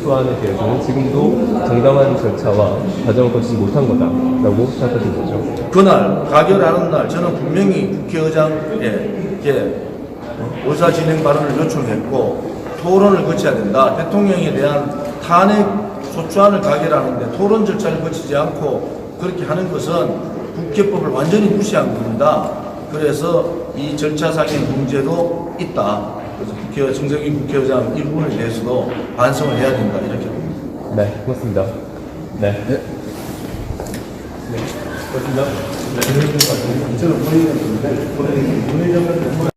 소환에 대해서는 지금도 정당한 절차와 과정을 거치지 못한 거다라고 생각하시는 거죠. 그날 가결하는 날 저는 분명히 국회의장에게 의사 진행 발언을 요청했고 토론을 거쳐야 된다. 대통령에 대한 탄핵 소추안을 가결하는데 토론 절차를 거치지 않고 그렇게 하는 것은 국회법을 완전히 무시한 겁니다. 그래서 이 절차상의 문제도 있다. 그래서 정세균 국회의장 이 부분에 대해서도 반성을 해야 된다. 이렇게 봅니다. 네, 고맙습니다. 네. 네. 고맙습니다. 네. 저는 본인은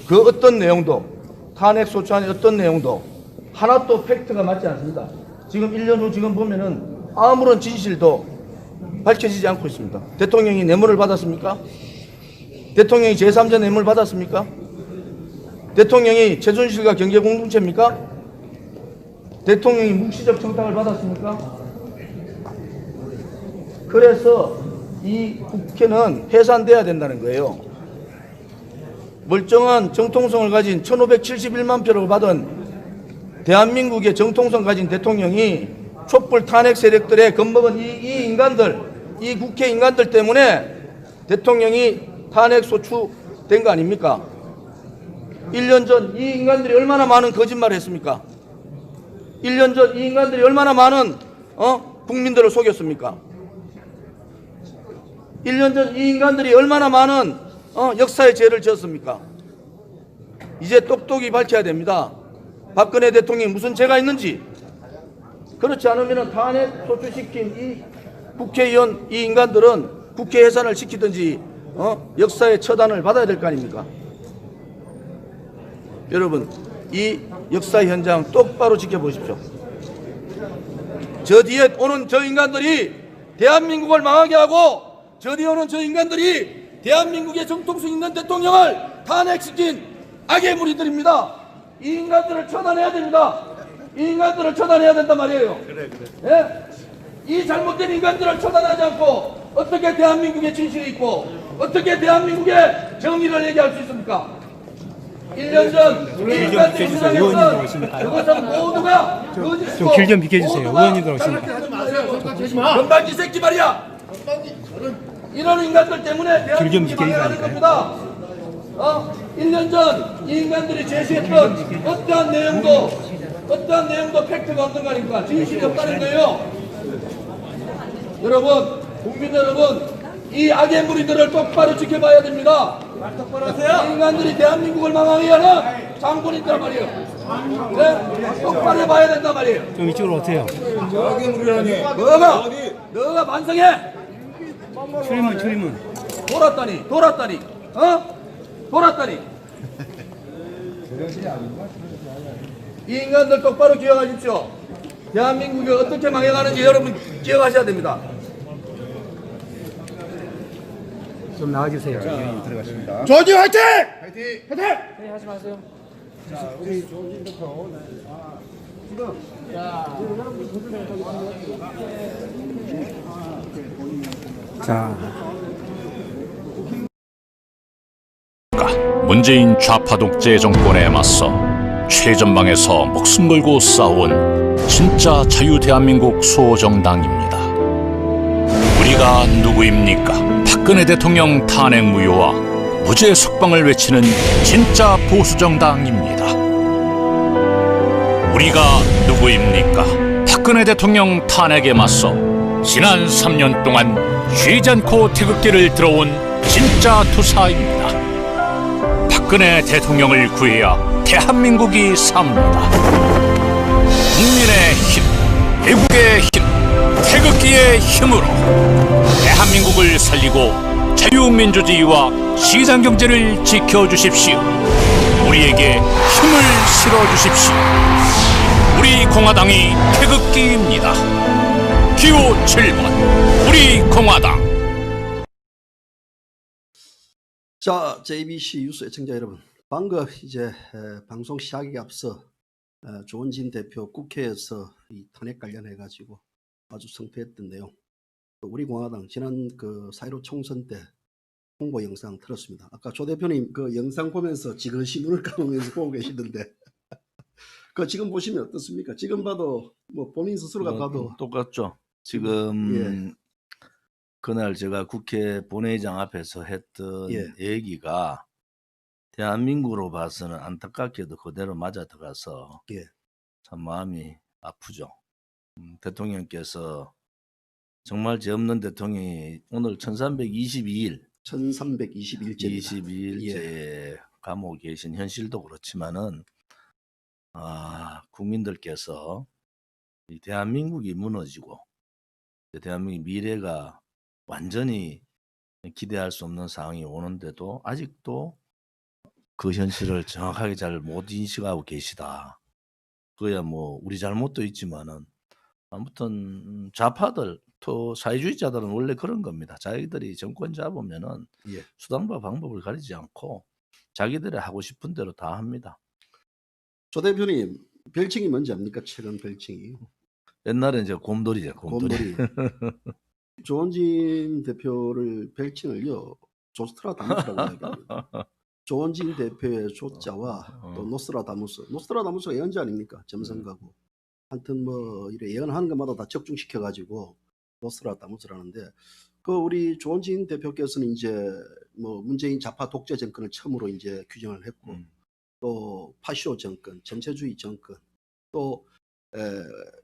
그 어떤 내용도 탄핵 소추안의 어떤 내용도 하나도 팩트가 맞지 않습니다. 지금 1년 후 지금 보면은 아무런 진실도 밝혀지지 않고 있습니다. 대통령이 뇌물을 받았습니까? 대통령이 제3자 뇌물 받았습니까? 대통령이 최순실과 경제공동체입니까? 대통령이 묵시적 청탁을 받았습니까? 그래서 이 국회는 해산돼야 된다는 거예요. 멀쩡한 정통성을 가진 1571만 표를 받은 대한민국의 정통성 가진 대통령이 촛불 탄핵 세력들의 겁먹은 이 인간들, 이 국회 인간들 때문에 대통령이 탄핵 소추된 거 아닙니까? 1년 전 이 인간들이 얼마나 많은 거짓말을 했습니까? 1년 전 이 인간들이 얼마나 많은 국민들을 속였습니까? 1년 전 이 인간들이 얼마나 많은 역사의 죄를 지었습니까? 이제 똑똑히 밝혀야 됩니다. 박근혜 대통령이 무슨 죄가 있는지. 그렇지 않으면 탄핵 소추시킨 이 국회의원 이 인간들은 국회 해산을 시키든지 역사의 처단을 받아야 될 거 아닙니까? 여러분, 이 역사 현장 똑바로 지켜보십시오. 저 뒤에 오는 저 인간들이 대한민국을 망하게 하고 저 뒤에 오는 저 인간들이 대한민국의 정통성 있는 대통령을 탄핵시킨 악의 무리들입니다. 이 인간들을 처단해야 됩니다. 이 인간들을 처단해야 된단 말이에요. 그래. 예? 이 잘못된 인간들을 처단하지 않고 어떻게 대한민국의 진실이 있고 어떻게 대한민국의 정의를 얘기할 수 있습니까? 1년 전 이 인간들이 주장했던 그것은 모두가 거짓이고 좀 길 좀 비켜주세요. 의원님들 오십니까? 건방지 새끼 말이야. 이런 인간들 때문에 대한민국이 망해가는 겁니다. 1년 전 이 인간들이 제시했던 어떠한 내용도 팩트가 없는 거 아닙니까? 진실이 없다는 거예요. 여러분, 국민 여러분, 이 악의 무리들을 똑바로 지켜봐야 됩니다. 이 인간들이 대한민국을 망하게 하는 장군이 있단 말이에요. 네? 똑바로 해봐야 된단 말이에요. 좀 이쪽으로 오세요. 너가 반성해. 출입문. 돌았다니. 이 인간들 똑바로 기억하십시오. 대한민국이 어떻게 망해가는지 여러분 기억하셔야 됩니다. 좀 나와주세요. 의원님 들어가십니다. 조지 화이팅! 화이팅! 네, 하지 마세요. 자. 문재인 좌파 독재 정권에 맞서 최전방에서 목숨 걸고 싸운 진짜 자유 대한민국 수호정당입니다. 우리가 누구입니까? 박근혜 대통령 탄핵 무효와 무죄 석방을 외치는 진짜 보수정당입니다. 우리가 누구입니까? 박근혜 대통령 탄핵에 맞서 지난 3년 동안 쉬지 않고 태극기를 들어온 진짜 투사입니다. 박근혜 대통령을 구해야 대한민국이 삽니다. 국민의 힘, 애국의 힘, 태극기의 힘으로 대한민국을 살리고 자유민주주의와 시장경제를 지켜주십시오. 우리에게 힘을 실어주십시오. 우리 공화당이 태극기입니다. 기호 7번 우리 공화당. 자, JBC 뉴스 애청자 여러분, 방금 이제 방송 시작에 앞서 조원진 대표 국회에서 이 탄핵 관련해 가지고 아주 성토했던 내용, 우리 공화당 지난 그 4.15 총선 때 홍보 영상 틀었습니다. 아까 조 대표님 그 영상 보면서 지그시 눈을 감으면서 보고 계시던데 그 지금 보시면 어떻습니까? 지금 봐도 뭐 본인 스스로가 봐도 똑같죠. 지금 예. 그날 제가 국회 본회의장 앞에서 했던 예. 얘기가 대한민국으로 봐서는 안타깝게도 그대로 맞아 들어가서 예. 참 마음이 아프죠. 대통령께서 정말 죄 없는 대통령이 오늘 1322일 1322일째입니다. 22일째 감옥에 계신 현실도 그렇지만은 국민들께서 이 대한민국이 무너지고 대한민국 미래가 완전히 기대할 수 없는 상황이 오는데도 아직도 그 현실을 정확하게 잘 못 인식하고 계시다. 그야 뭐 우리 잘못도 있지만은 아무튼 좌파들 또 사회주의자들은 원래 그런 겁니다. 자기들이 정권 잡으면은 예. 수단과 방법을 가리지 않고 자기들이 하고 싶은 대로 다 합니다. 조 대표님 별칭이 뭔지 압니까? 최근 별칭이 옛날에 이제 곰돌이죠. 곰돌이. 곰돌이. 조원진 대표를 별칭을요 조스트라다무스라고 이야기합니다. 조원진 대표의 조자와 또 노스트라다무스가 예언자 아닙니까? 점성가고 하여튼 뭐 이래 예언하는 것마다 다 적중시켜 가지고 노스트라다무스라는데 그 우리 조원진 대표께서는 이제 뭐 문재인 좌파 독재 정권을 처음으로 이제 규정을 했고 또 파쇼 정권, 전체주의 정권, 또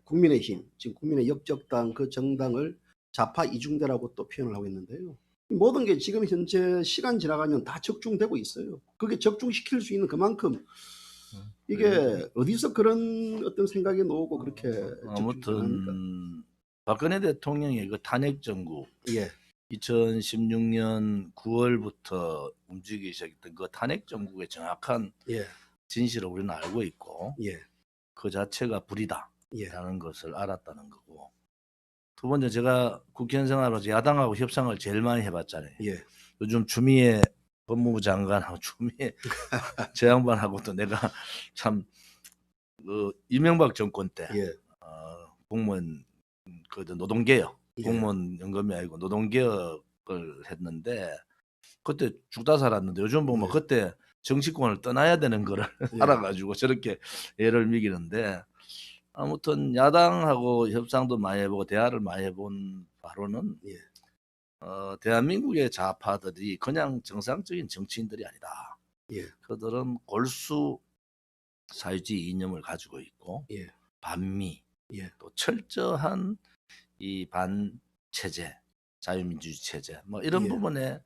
국민의힘, 지금 국민의 역적당 그 정당을 좌파 이중대라고 또 표현을 하고 있는데요. 모든 게 지금 현재 시간 지나가면 다 적중되고 있어요. 그게 적중시킬 수 있는 그만큼 이게 어디서 그런 어떤 생각이 나오고 그렇게 아무튼 박근혜 대통령의 그 탄핵 정국 예. 2016년 9월부터 움직이기 시작했던 그 탄핵 정국의 정확한 예. 진실을 우리는 알고 있고 예. 그 자체가 불이다라는 예. 것을 알았다는 거고 두 번째 제가 국회의원 생활하면서 야당하고 협상을 제일 많이 해봤잖아요. 예. 요즘 추미애 법무부 장관하고 추미애 제 양반하고도 내가 참 이명박 정권 때 예. 공무원 그 노동개혁 예. 공무원 연금이 아니고 노동개혁을 했는데 그때 죽다 살았는데 요즘 보면 예. 그때 정치권을 떠나야 되는 거를 예. 알아가지고 저렇게 애를 미기는데 아무튼 야당하고 협상도 많이 해보고 대화를 많이 해본 바로는 예. 대한민국의 좌파들이 그냥 정상적인 정치인들이 아니다. 예. 그들은 골수 사회주의 이념을 가지고 있고 예. 반미 예. 또 철저한 이 반체제 자유민주주의 체제 뭐 이런 예. 부분에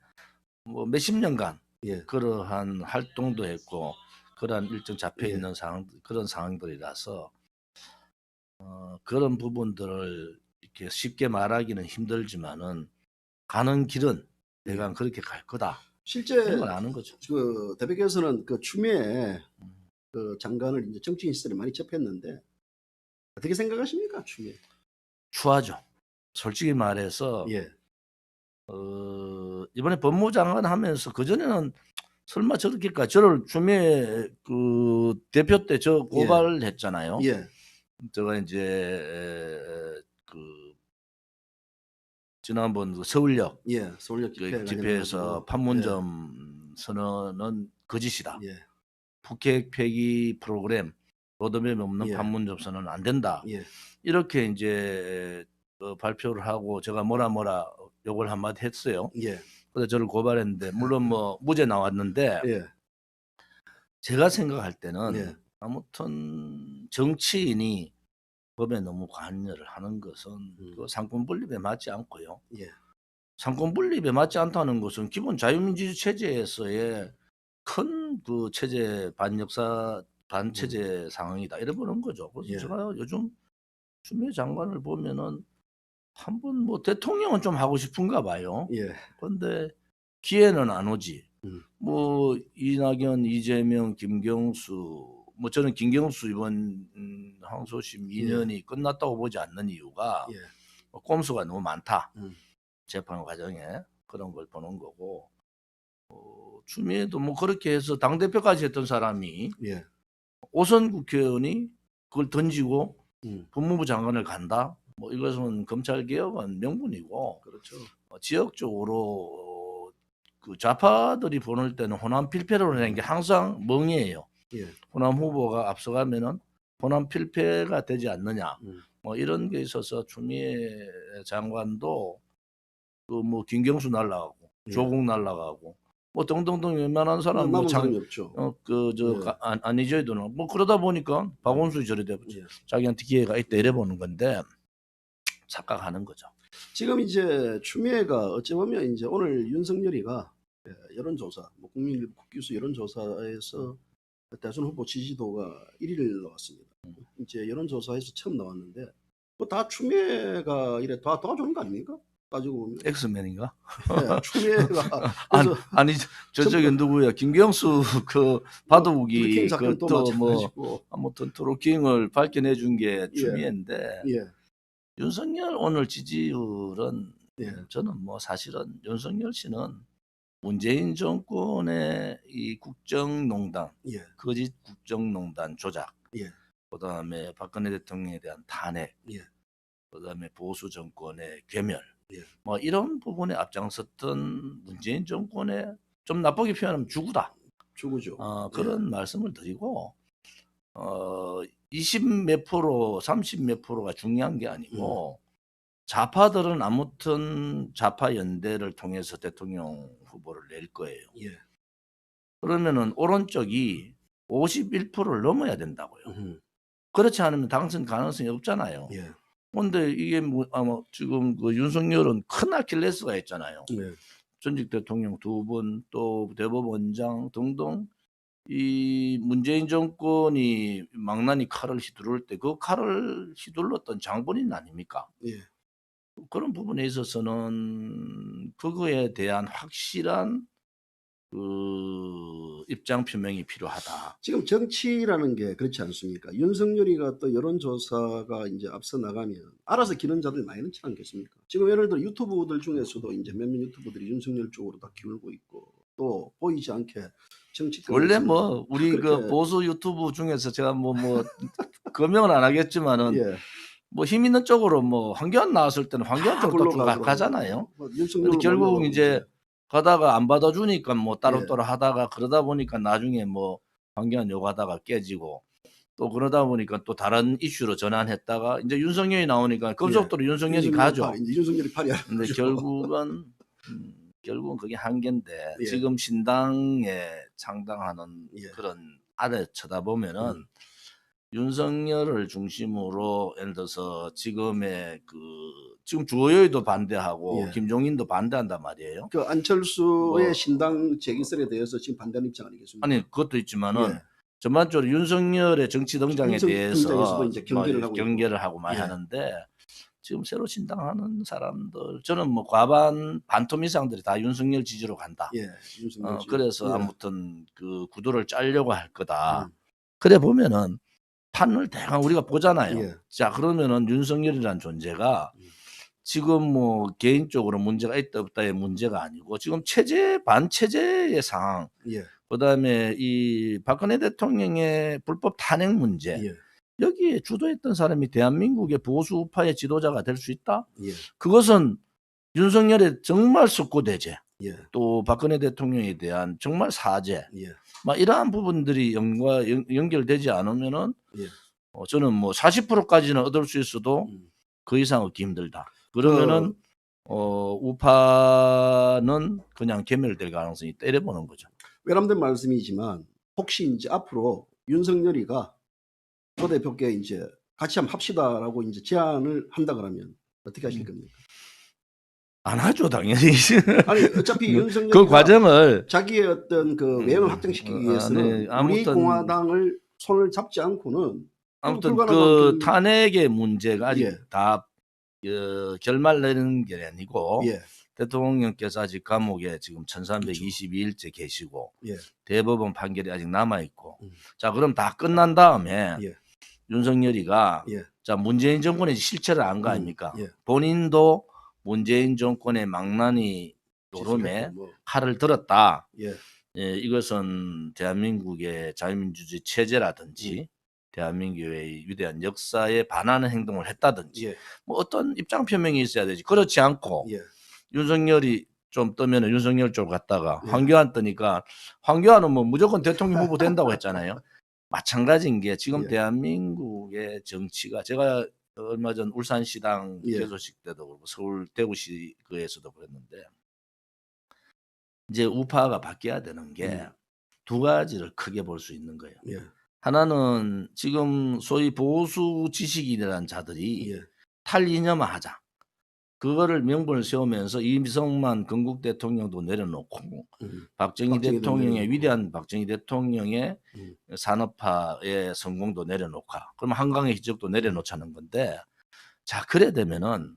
뭐 몇십 년간 예. 그러한 활동도 했고 그러한 일정 잡혀 예. 있는 그런 상황들이라서 그런 부분들을 이렇게 쉽게 말하기는 힘들지만은 가는 길은 내가 그렇게 갈 거다. 실제 이런 걸 아는 거죠. 그 대표께서는 그 추미애 그 장관을 이제 정치인 시절에 많이 접했는데 어떻게 생각하십니까, 추미애? 추하죠. 솔직히 말해서 예. 이번에 법무부 장관 하면서 그 전에는 설마 저렇게까지 저를 추미애 그 대표 때 저 고발을 했잖아요. 예. 제가 이제 그 지난번 그 서울역 예. 서울역 그 집회에서 판문점 선언은 거짓이다. 예. 북핵 폐기 프로그램 로드맵 없는 예. 판문점 선언은 안 된다. 예. 이렇게 이제 발표를 하고 제가 뭐라 욕을 한마디 했어요. 예. 그래서 저를 고발했는데 물론 뭐 무죄 나왔는데 예. 제가 생각할 때는 예. 아무튼 정치인이 법에 너무 관여를 하는 것은 그 상권 분립에 맞지 않고요. 예. 상권 분립에 맞지 않다는 것은 기본 자유민주주의 체제에서의 큰 그 체제 반체제 상황이다 이래 보는 거죠. 그래서 예. 제가 요즘 추미애 장관을 보면은 한번 뭐 대통령은 좀 하고 싶은가 봐요. 예. 그런데 기회는 안 오지. 뭐 이낙연, 이재명, 김경수 뭐 저는 김경수 이번 항소심 2년이 끝났다고 보지 않는 이유가 예. 뭐 꼼수가 너무 많다. 음. 재판 과정에 그런 걸 보는 거고 추미애도 뭐 그렇게 해서 당대표까지 했던 사람이 예. 오선 국회의원이 그걸 던지고 음. 법무부 장관을 간다. 뭐 이것은 검찰 개혁은 명분이고 그렇죠. 지역적으로 그 좌파들이 보낼 때는 호남 필패로라는 게 항상 멍이에요. 예. 호남 후보가 앞서가면은 호남 필패가 되지 않느냐. 음. 뭐 이런 게 있어서 추미애 장관도 그 뭐 김경수 날라가고 예. 조국 날라가고 뭐 등등등 웬만한 사람 남은 뭐 사람이 없죠. 그저 예. 안희저이도는 뭐 그러다 보니까 박원순이 저리 돼버죠. 예. 자기한테 기회가 있다 이래 보는 건데 착각하는 거죠. 지금 이제 추미애가 어찌 보면 이제 오늘 윤석열이가 여론조사, 뭐 국민일보 국기수 여론조사에서 대선 후보 지지도가 1위를 나왔습니다. 이제 여론조사에서 처음 나왔는데 뭐 다 추미애가 이래 다 도와주는 거 아닙니까? 따지고 보면 엑스맨인가? 네, 추미애가 아니 저쪽에 누구야? 김경수 그 바둑이 트루킹 사건 또 그또 뭐 마찬가지고 아무튼 트루킹을 밝혀내 준 게 추미애인데 예, 윤석열 오늘 지지율은 예. 저는 뭐 사실은 윤석열 씨는 문재인 정권의 이 국정농단, 예, 거짓 국정농단 조작, 예. 그다음에 박근혜 대통령에 대한 탄핵, 예. 그다음에 보수 정권의 괴멸, 예. 뭐 이런 부분에 앞장섰던 문재인 정권의 좀 나쁘게 표현하면 주구다. 주구죠. 그런 말씀을 드리고 20 몇 프로, 30 몇 프로가 중요한 게 아니고 좌파들은 아무튼 좌파 연대를 통해서 대통령 후보를 낼 거예요. 예. 그러면은 오른쪽이 51%를 넘어야 된다고요. 그렇지 않으면 당선 가능성이 없잖아요. 예. 근데 이게 뭐 아마 지금 그 윤석열은 큰 아킬레스가 있잖아요. 네. 전직 대통령 2분 또 대법원장 등등 이 문재인 정권이 망나니 칼을 휘두를 때 그 칼을 휘둘렀던 장본인 아닙니까? 예. 그런 부분에 있어서는 그거에 대한 확실한 그 입장 표명이 필요하다. 지금 정치라는 게 그렇지 않습니까? 윤석열이가 또 여론조사가 이제 앞서 나가면 알아서 기는 자들 많이 넣지 않겠습니까? 지금 예를 들어 유튜브들 중에서도 이제 몇몇 유튜브들이 윤석열 쪽으로 다 기울고 있고 또 보이지 않게 정치 원래 뭐 우리 그 그렇게 보수 유튜브 중에서 제가 뭐 거명을 안 하겠지만은 예. 뭐 힘 있는 쪽으로 뭐 황교안 나왔을 때는 황교안 쪽으로 쭉 가잖아요. 근데 결국 이제 가다가 안 받아주니까 뭐 따로따로 하다가 그러다 보니까 나중에 뭐 황교안 욕하다가 깨지고 또 그러다 보니까 또 다른 이슈로 전환했다가 이제 윤석열이 나오니까 급속도로 윤석열이 가죠. 이제 윤석열이 팔이 근데 결국은 그게 한계인데 예. 지금 신당에 창당하는 예. 그런 아래 쳐다보면은 윤석열을 중심으로 예를 들어서 지금의 지금 주호영도 반대하고 예. 김종인도 반대한단 말이에요. 그 안철수의 뭐, 신당 재기설에 대해서 지금 반대하는 입장 아니겠습니까? 아니 그것도 있지만은 예. 전반적으로 윤석열의 정치 등장에 대해서 등장에서도 이제 경계를 하고 많이 예. 하는데 지금 새로 신당하는 사람들 저는 뭐 과반 반토 이상들이 다 윤석열 지지로 간다. 예. 윤석열 그래서 예. 아무튼 그 구도를 짜려고 할 거다. 그래 보면은 판을 대강 우리가 보잖아요. 예. 자 그러면은 윤석열이라는 존재가 지금 뭐 개인적으로 문제가 있다 없다의 문제가 아니고 지금 반체제의 상황, 예. 그다음에 이 박근혜 대통령의 불법 탄핵 문제 예. 여기에 주도했던 사람이 대한민국의 보수 우파의 지도자가 될 수 있다. 예. 그것은 윤석열의 정말 숙고대죄, 예. 또 박근혜 대통령에 대한 정말 사죄, 예. 막 이러한 부분들이 연결되지 않으면은 예. 저는 뭐 40%까지는 얻을 수 있어도 그 이상 얻기 힘들다. 그러면은 우파는 그냥 괴멸될 가능성이 있다 이래 보는 거죠. 외람된 말씀이지만 혹시 이제 앞으로 윤석열이가 조 대표께 이제 같이 한번 합시다라고 이제 제안을 한다 그러면 어떻게 하실 겁니까? 안 하죠 당연히. 아니 어차피 윤석열이 그 과정을 자기의 어떤 그 외형을 확장시키기 위해서는 우리 공화당을 손을 잡지 않고는 아무튼 불가능한 탄핵의 문제가 아직 예. 다 결말 내는 게 아니고 예. 대통령께서 아직 감옥에 지금 1322일째 계시고 예. 대법원 판결이 아직 남아 있고 자 그럼 다 끝난 다음에 예. 윤석열이가 예. 자 문재인 정권의 실체를 안 거 아닙니까? 예. 본인도 문재인 정권의 망나니 노름에 칼을 들었다. 예. 예, 이것은 대한민국의 자유민주주의 체제라든지 대한민국의 위대한 역사에 반하는 행동을 했다든지 예. 뭐 어떤 입장 표명이 있어야 되지. 그렇지 않고 예. 윤석열이 좀 뜨면 윤석열 쪽 갔다가 네. 황교안 뜨니까 황교안은 뭐 무조건 대통령 후보 된다고 했잖아요. 마찬가지인 게 지금 예. 대한민국의 정치가 제가 얼마 전 울산시당 예. 개소식 때도 그렇고 서울 대구시 그에서도 그랬는데 이제 우파가 바뀌어야 되는 게 두 가지를 크게 볼 수 있는 거예요. 예. 하나는 지금 소위 보수 지식인이라는 자들이 예. 탈이념화하자. 그거를 명분을 세우면서 이성만 건국 대통령도 내려놓고 박정희 박정희도 대통령의 내려놓고. 위대한 박정희 대통령의 음. 산업화의 성공도 내려놓고 그럼 한강의 기적도 내려놓자는 건데 자 그래 되면은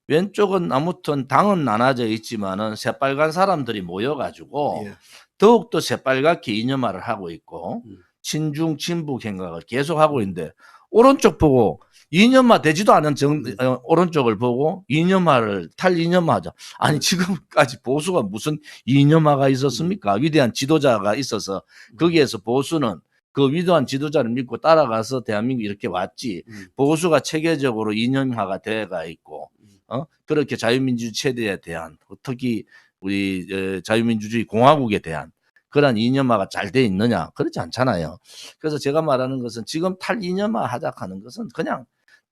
왼쪽은 아무튼 당은 나눠져 있지만은 새빨간 사람들이 모여가지고 예. 더욱더 새빨갛게 이념화를 하고 있고 음. 친중 친북 행각을 계속 하고 있는데 오른쪽 보고 이념화 되지도 않은 오른쪽을 보고 이념화를 탈이념화하자. 아니 지금까지 보수가 무슨 이념화가 있었습니까? 위대한 지도자가 있어서 거기에서 보수는 그 위대한 지도자를 믿고 따라가서 대한민국 이렇게 왔지. 보수가 체계적으로 이념화가 돼가 있고 그렇게 자유민주주의 체제에 대한 특히 우리 자유민주주의 공화국에 대한 그런 이념화가 잘 돼 있느냐? 그렇지 않잖아요. 그래서 제가 말하는 것은 지금 탈이념화 하자하는 것은 그냥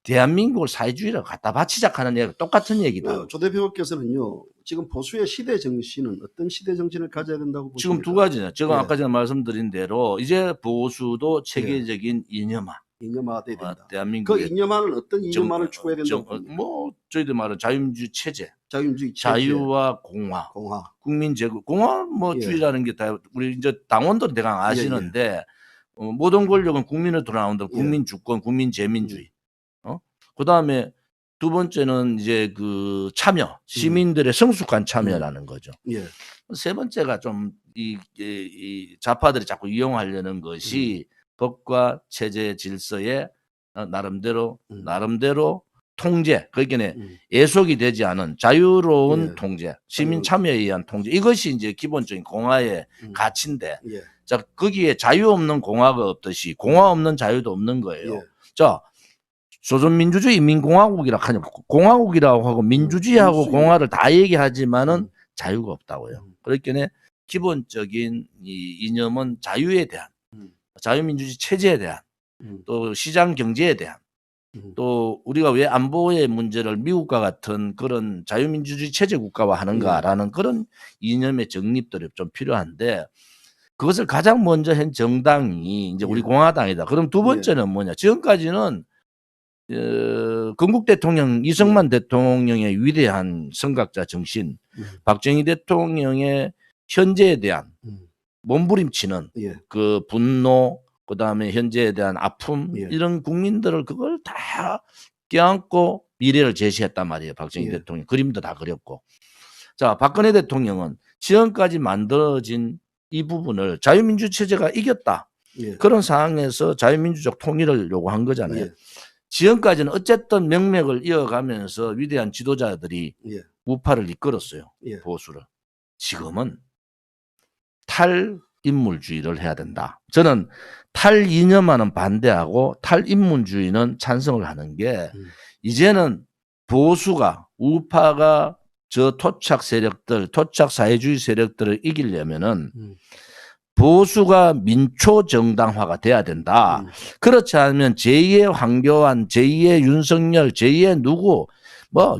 대한민국을 사회주의를 갖다 바치자하는 얘기가 똑같은 얘기다. 조 대표께서는요. 지금 보수의 시대 정신은 어떤 시대 정신을 가져야 된다고 보십니까? 지금 두 가지냐. 제가 예. 아까 전에 말씀드린 대로 이제 보수도 체계적인 이념화. 이념화돼야 된다. 그 대한민국의 이념화는 어떤 이념화를 추구해야 된다고 봅니까? 뭐 저희들 말은 자유민주주의 체제, 자유민주주의 체제, 자유와 공화, 국민 제국, 공화 뭐 예. 주의라는 게 다 우리 이제 당원들이 대강 아시는데 모든 권력은 국민으로 돌아온다. 국민 주권, 국민 재민주의. 그 다음에 두 번째는 이제 그 참여, 시민들의 성숙한 참여라는 거죠. 예. 세 번째가 좀 이 좌파들이 자꾸 이용하려는 것이 법과 체제 질서에 나름대로 통제, 그러니까 애속이 되지 않은 자유로운 예. 통제, 시민 참여에 의한 통제. 이것이 이제 기본적인 공화의 가치인데, 예. 자 거기에 자유 없는 공화가 없듯이 공화 없는 자유도 없는 거예요. 예. 자. 조선민주주의 인민공화국이라 하냐 공화국이라고 하고 민주주의하고 공화를 다 얘기하지만은 자유가 없다고요. 그렇기에 기본적인 이 이념은 자유에 대한 자유민주주의 체제에 대한 또 시장 경제에 대한 또 우리가 왜 안보의 문제를 미국과 같은 그런 자유민주주의 체제 국가화 하는가라는 그런 이념의 정립들이 좀 필요한데 그것을 가장 먼저 한 정당이 이제 우리 공화당이다. 그럼 두 번째는 뭐냐? 지금까지는 건국 대통령 이승만 대통령의 위대한 선각자 정신, 박정희 대통령의 현재에 대한 몸부림치는 그 분노, 그 다음에 현재에 대한 아픔 이런 국민들을 그걸 다 껴안고 미래를 제시했단 말이에요. 박정희 대통령 그림도 다 그렸고, 자 박근혜 대통령은 지금까지 만들어진 이 부분을 자유민주 체제가 이겼다. 그런 상황에서 자유민주적 통일을 요구한 거잖아요. 지금까지는 어쨌든 명맥을 이어가면서 위대한 지도자들이 우파를 이끌었어요. 보수를. 지금은 탈인물주의를 해야 된다. 저는 탈이념화는 반대하고 탈인물주의는 찬성을 하는 게 이제는 보수가 우파가 저 토착 세력들, 토착 사회주의 세력들을 이기려면은 보수가 민초 정당화가 돼야 된다. 그렇지 않으면 제2의 황교안, 제2의 윤석열, 제2의 누구 뭐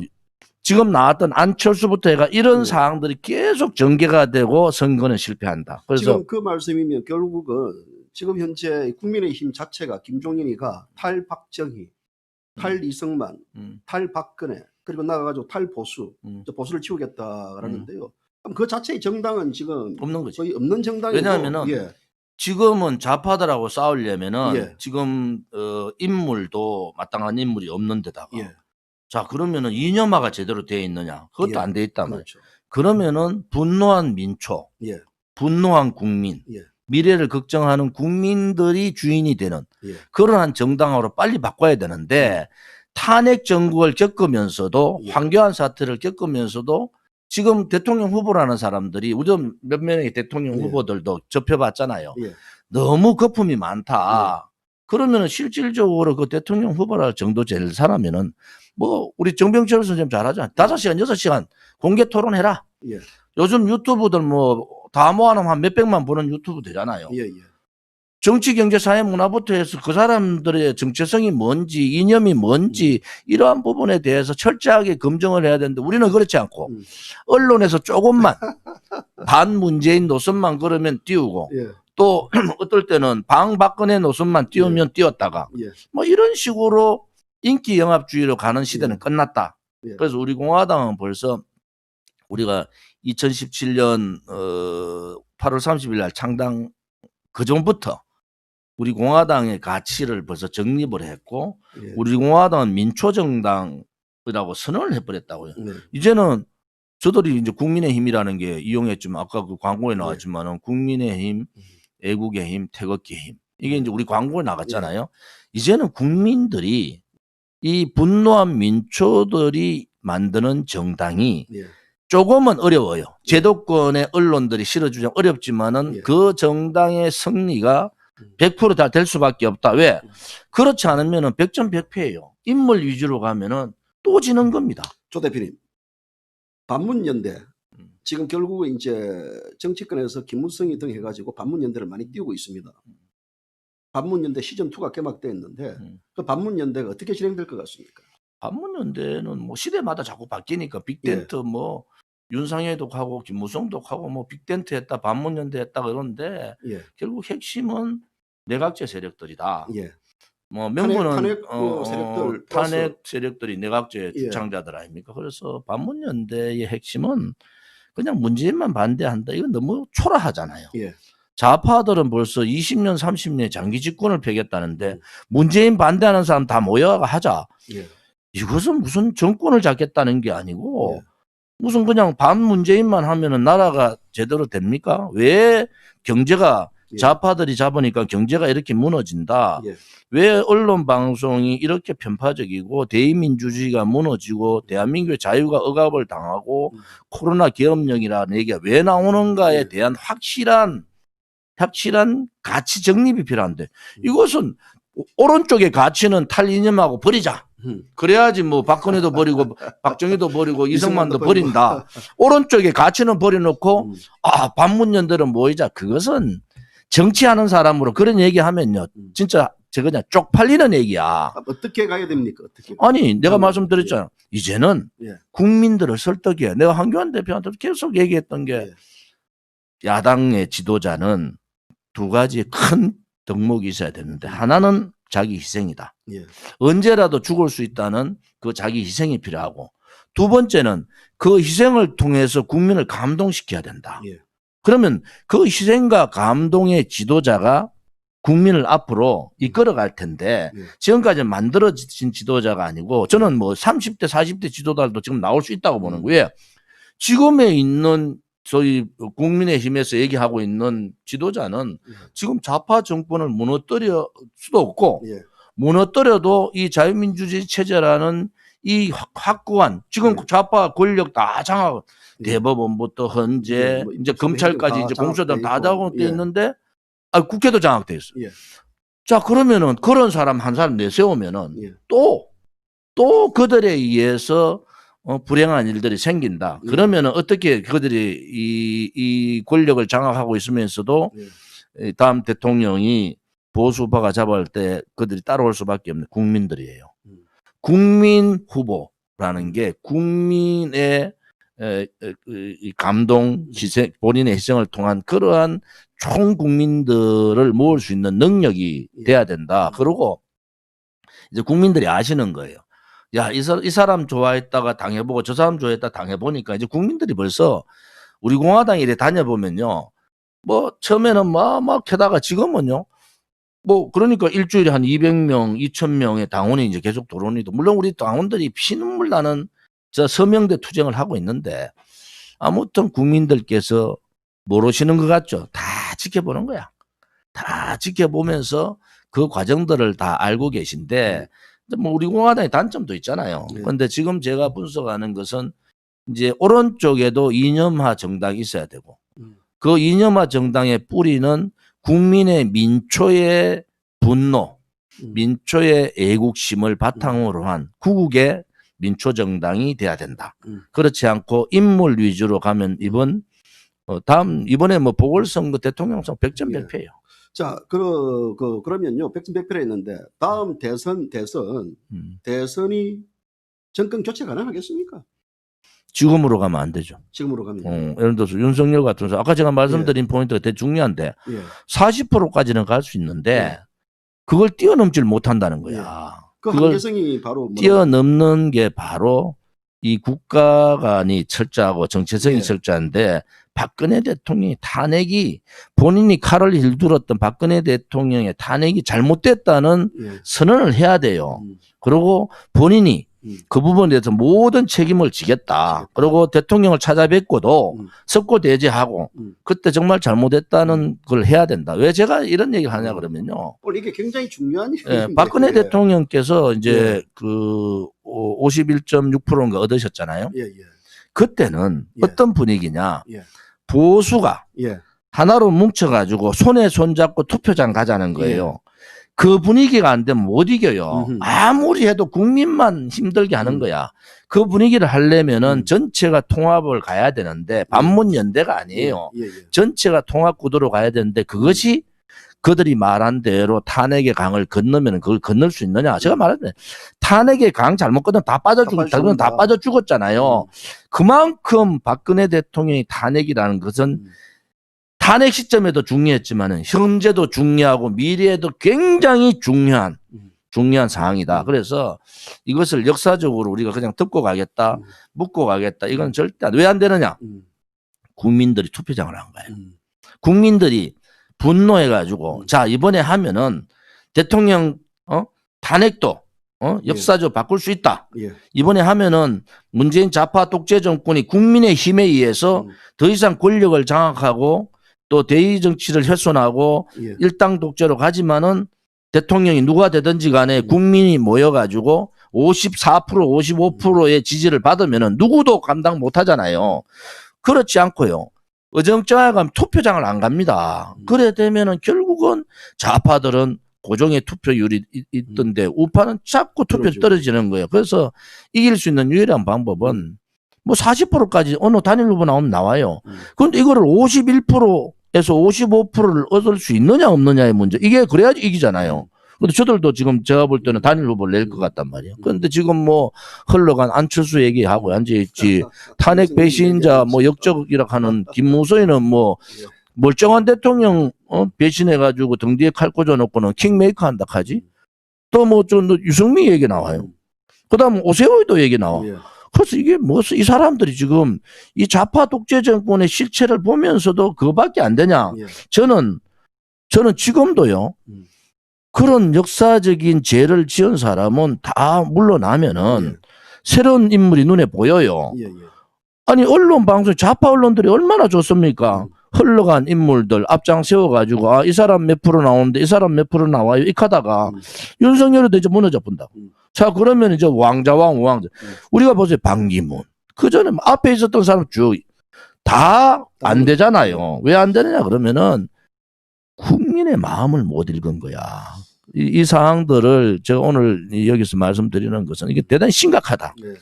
지금 나왔던 안철수부터 해가 이런 사항들이 계속 전개가 되고 선거는 실패한다. 그래서 지금 그 말씀이면 결국은 지금 현재 국민의힘 자체가 김종인이가 탈박정희, 탈이승만, 탈박근혜 그리고 나가가지고 탈보수, 보수를 치우겠다라는데요. 그럼 그 자체의 정당은 지금 없는 거지. 거의 없는 정당이고. 왜냐하면은 지금은 좌파들하고 싸우려면은 지금 인물도 마땅한 인물이 없는 데다가 자 그러면은 이념화가 제대로 되어 있느냐? 그것도 안 돼 있단 말이에요. 그렇죠. 그러면은 분노한 민초, 분노한 국민, 미래를 걱정하는 국민들이 주인이 되는 그러한 정당으로 빨리 바꿔야 되는데 탄핵 정국을 겪으면서도 황교안 사태를 겪으면서도 지금 대통령 후보라는 사람들이 우선 몇 명의 대통령 후보들도 접해봤잖아요. 너무 거품이 많다. 그러면은 실질적으로 그 대통령 후보랄 정도 될 사람이면은 뭐 우리 정병철 선생님 잘하잖아. 5시간, 6시간 공개 토론해라. 예. 요즘 유튜브들 뭐 다 모아놓으면 한 몇백만 보는 유튜브 되잖아요. 예, 예. 정치, 경제, 사회, 문화부터 해서 그 사람들의 정체성이 뭔지, 이념이 뭔지 이러한 부분에 대해서 철저하게 검증을 해야 되는데 우리는 그렇지 않고 언론에서 조금만 반문재인 노선만 그러면 띄우고 예. 또 어떨 때는 방박근혜 노선만 띄우면 띄웠다가 예. 뭐 이런 식으로 인기 영합주의로 가는 시대는 예. 끝났다. 예. 그래서 우리 공화당은 벌써 우리가 2017년 8월 30일 날 창당 그 전부터 우리 공화당의 가치를 벌써 정립을 했고 예. 우리 공화당은 민초정당이라고 선언을 해버렸다고요. 네. 이제는 저들이 이제 국민의힘이라는 게 이용했지만 아까 그 광고에 나왔지만은 국민의힘, 애국의 힘, 태극기 힘 이게 이제 우리 광고에 나갔잖아요. 이제는 국민들이 이 분노한 민초들이 만드는 정당이 예. 조금은 어려워요. 제도권의 언론들이 실어주자 어렵지만은 예. 그 정당의 승리가 100% 다 될 수밖에 없다. 왜? 그렇지 않으면은 100점100패예요. 인물 위주로 가면은 또 지는 겁니다. 조 대표님, 반문연대 지금 결국에 이제 정치권에서 김무성이 등 해가지고 반문연대를 많이 띄우고 있습니다. 반문연대 시즌 2가 개막돼 있는데 그 반문연대가 어떻게 진행될 것 같습니까? 반문연대는 뭐 시대마다 자꾸 바뀌니까 빅텐트 뭐 윤상열도 하고 김무성도 하고 뭐 빅텐트 했다 반문연대 했다 그러는데 예. 결국 핵심은 내각제 세력들이다. 예. 뭐 명분은 탄핵 세력들 플러스- 탄핵 세력들이 내각제 예. 주창자들 아닙니까? 그래서 반문연대의 핵심은 그냥 문재인만 반대한다. 이건 너무 초라하잖아요. 예. 좌파들은 벌써 20년, 30년 장기 집권을 펴겠다는데 문재인 반대하는 사람 다 모여가 하자. 예. 이것은 무슨 정권을 잡겠다는 게 아니고 예. 무슨 그냥 반문재인만 하면은 나라가 제대로 됩니까? 왜 경제가 예. 좌파들이 잡으니까 경제가 이렇게 무너진다. 예. 왜 언론 방송이 이렇게 편파적이고 대의민주주의가 무너지고 대한민국의 자유가 억압을 당하고 코로나 계엄령이라는 얘기가 왜 나오는가에 예. 대한 확실한 가치 정립이 필요한데 이것은 오른쪽의 가치는 탈이념하고 버리자. 그래야지 뭐 박근혜도 버리고 박정희도 버리고 이승만도 버린다. 오른쪽의 가치는 버려놓고 반문연대는 모이자. 그것은 정치하는 사람으로 그런 얘기하면요. 진짜 저 그냥 쪽팔리는 얘기야. 어떻게 가야 됩니까? 어떻게? 아니 내가 말씀드렸잖아. 이제는 예. 국민들을 국민들을 설득해. 내가 한교안 대표한테 계속 얘기했던 게 예. 야당의 지도자는 두 가지 큰 덕목이 있어야 되는데 하나는 자기 희생이다. 예. 언제라도 죽을 수 있다는 그 자기 희생이 필요하고 두 번째는 그 희생을 통해서 국민을 감동시켜야 된다. 예. 그러면 그 희생과 감동의 지도자가 국민을 앞으로 이끌어갈 텐데 예. 지금까지 만들어진 지도자가 아니고 저는 뭐 30대 40대 지도자도 지금 나올 수 있다고 보는 거예요. 지금에 있는 소위 국민의힘에서 얘기하고 있는 지도자는 지금 좌파 정권을 무너뜨릴 수도 없고 예. 무너뜨려도 이 자유민주주의 체제라는 이 확고한 지금 예. 좌파 권력 다 장악 예. 대법원부터 헌재 예, 뭐 이제 검찰까지 다 이제 공수처장 다 장악돼 있고. 장악돼 예. 있는데 국회도 장악돼 있어. 예. 자 그러면은 그런 사람 한 사람 내세우면은 예. 또 그들에 의해서 불행한 일들이 생긴다. 예. 그러면은 어떻게 그들이 이 권력을 장악하고 있으면서도 예. 다음 대통령이 보수파가 잡을 때 그들이 따라올 수밖에 없는 국민들이에요. 국민 후보라는 게 국민의 이 감동, 희생, 본인의 희생을 통한 그러한 총 국민들을 모을 수 있는 능력이 돼야 된다. 그리고 이제 국민들이 아시는 거예요. 야, 이 사람 좋아했다가 당해보고 저 사람 좋아했다 당해보니까 이제 국민들이 벌써 우리 공화당 이래 다녀보면요. 뭐 처음에는 막 캐다가 지금은요. 뭐 그러니까 일주일에 한 200명, 2000명의 당원이 이제 계속 들어오니까 물론 우리 당원들이 피눈물 나는 저 서명대 투쟁을 하고 있는데 아무튼 국민들께서 모르시는 것 같죠. 다 지켜보는 거야. 다 지켜보면서 그 과정들을 다 알고 계신데 뭐 우리 공화당의 단점도 있잖아요. 그런데 지금 제가 분석하는 것은 이제 오른쪽에도 이념화 정당이 있어야 되고 그 이념화 정당의 뿌리는 국민의 민초의 분노, 민초의 애국심을 바탕으로 한 구국의 민초정당이 돼야 된다. 그렇지 않고 인물 위주로 가면 이번에 뭐 보궐선거 대통령선 100점 예. 100패예요. 자, 그러면요. 백전백패를 했는데 다음 대선이 정권 교체 가능하겠습니까? 지금으로 가면 안 되죠. 지금으로 가면. 예를 들어서 윤석열 같은 사람, 아까 제가 말씀드린 포인트가 되게 중요한데 예. 40%까지는 갈 수 있는데 그걸 뛰어넘질 못한다는 거야. 그 그걸 한계성이 바로 뛰어넘는 게 바로 이 국가 간이 철저하고 정체성이 예. 철저한데 박근혜 대통령의 탄핵이 본인이 칼을 힐들었던 박근혜 대통령의 탄핵이 잘못됐다는 예. 선언을 해야 돼요. 그리고 본인이 그 부분에 대해서 모든 책임을 지겠다. 그리고 대통령을 찾아뵙고도 석고대죄하고 그때 정말 잘못했다는 걸 해야 된다. 왜 제가 이런 얘기를 하냐 그러면요. 오늘 이게 굉장히 중요한 예, 일인데, 박근혜 그게. 대통령께서 이제 그 51.6%인가 얻으셨잖아요. 예, 예. 그때는 예. 어떤 분위기냐. 예. 보수가 예. 하나로 뭉쳐가지고 손에 손잡고 투표장 가자는 거예요. 그 분위기가 안 되면 못 이겨요. 아무리 해도 국민만 힘들게 하는 거야. 그 분위기를 하려면은 전체가 통합을 가야 되는데 반문연대가 아니에요. 예, 예. 전체가 통합 구도로 가야 되는데 그것이 그들이 말한 대로 탄핵의 강을 건너면 그걸 건널 수 있느냐? 제가 말했네. 탄핵의 강 잘못 건너 다 빠져 죽었다. 다 빠져 죽었잖아요. 그만큼 박근혜 대통령의 탄핵이라는 것은 탄핵 시점에도 중요했지만은 현재도 중요하고 미래에도 굉장히 중요한 사항이다. 그래서 이것을 역사적으로 우리가 그냥 듣고 가겠다, 묻고 가겠다. 이건 절대 왜 안 되느냐? 국민들이 투표장을 안 가요. 국민들이 분노해가지고 자 이번에 하면은 대통령 탄핵도 역사적으로 바꿀 수 있다. 예. 이번에 하면은 문재인 좌파 독재 정권이 국민의 힘에 의해서 더 이상 권력을 장악하고 또 대의 정치를 훼손하고 예. 일당 독재로 가지만은 대통령이 누가 되든지 간에 국민이 모여가지고 54%, 55%의 지지를 받으면은 누구도 감당 못 하잖아요. 그렇지 않고요. 어정쩡하게 가면 투표장을 안 갑니다. 그래 되면은 결국은 좌파들은 고정의 투표율이 있던데 우파는 자꾸 투표율이 떨어지는 거예요. 그래서 이길 수 있는 유일한 방법은 뭐 40%까지 어느 단일 후보 나오면 나와요. 그런데 이거를 51%에서 55%를 얻을 수 있느냐 없느냐의 문제. 이게 그래야지 이기잖아요. 근데 저들도 지금 제가 볼 때는 단일 후보를 낼 것 같단 말이에요. 그런데 지금 뭐 흘러간 안철수 얘기하고 앉아있지. 탄핵 배신자 뭐 역적이라 하는 김무성이는 뭐 멀쩡한 대통령 배신해가지고 등 뒤에 칼 꽂아놓고는 킹메이커 한다 하지. 또 뭐 좀 유승민 얘기 나와요. 그 다음 오세훈도 얘기 나와. 예. 그래서 이게 이 사람들이 지금 이 좌파 독재 정권의 실체를 보면서도 그거밖에 안 되냐. 예. 저는 지금도요. 그런 역사적인 죄를 지은 사람은 다 물러나면은 새로운 인물이 눈에 보여요. 예, 예. 아니 언론 방송 좌파 언론들이 얼마나 좋습니까? 흘러간 인물들 앞장 세워가지고 이 사람 몇 프로 나오는데 이 사람 몇 프로 나와요. 이카다가 윤석열도 이제 무너져 본다고. 자 그러면 이제 왕자왕 우왕자. 우리가 보세요. 반기문. 그 전에 앞에 있었던 사람 쭉 다 안 되잖아요. 왜 안 되느냐 그러면은 국민의 마음을 못 읽은 거야. 이 사항들을 제가 오늘 여기서 말씀드리는 것은 이게 대단히 심각하다. 네.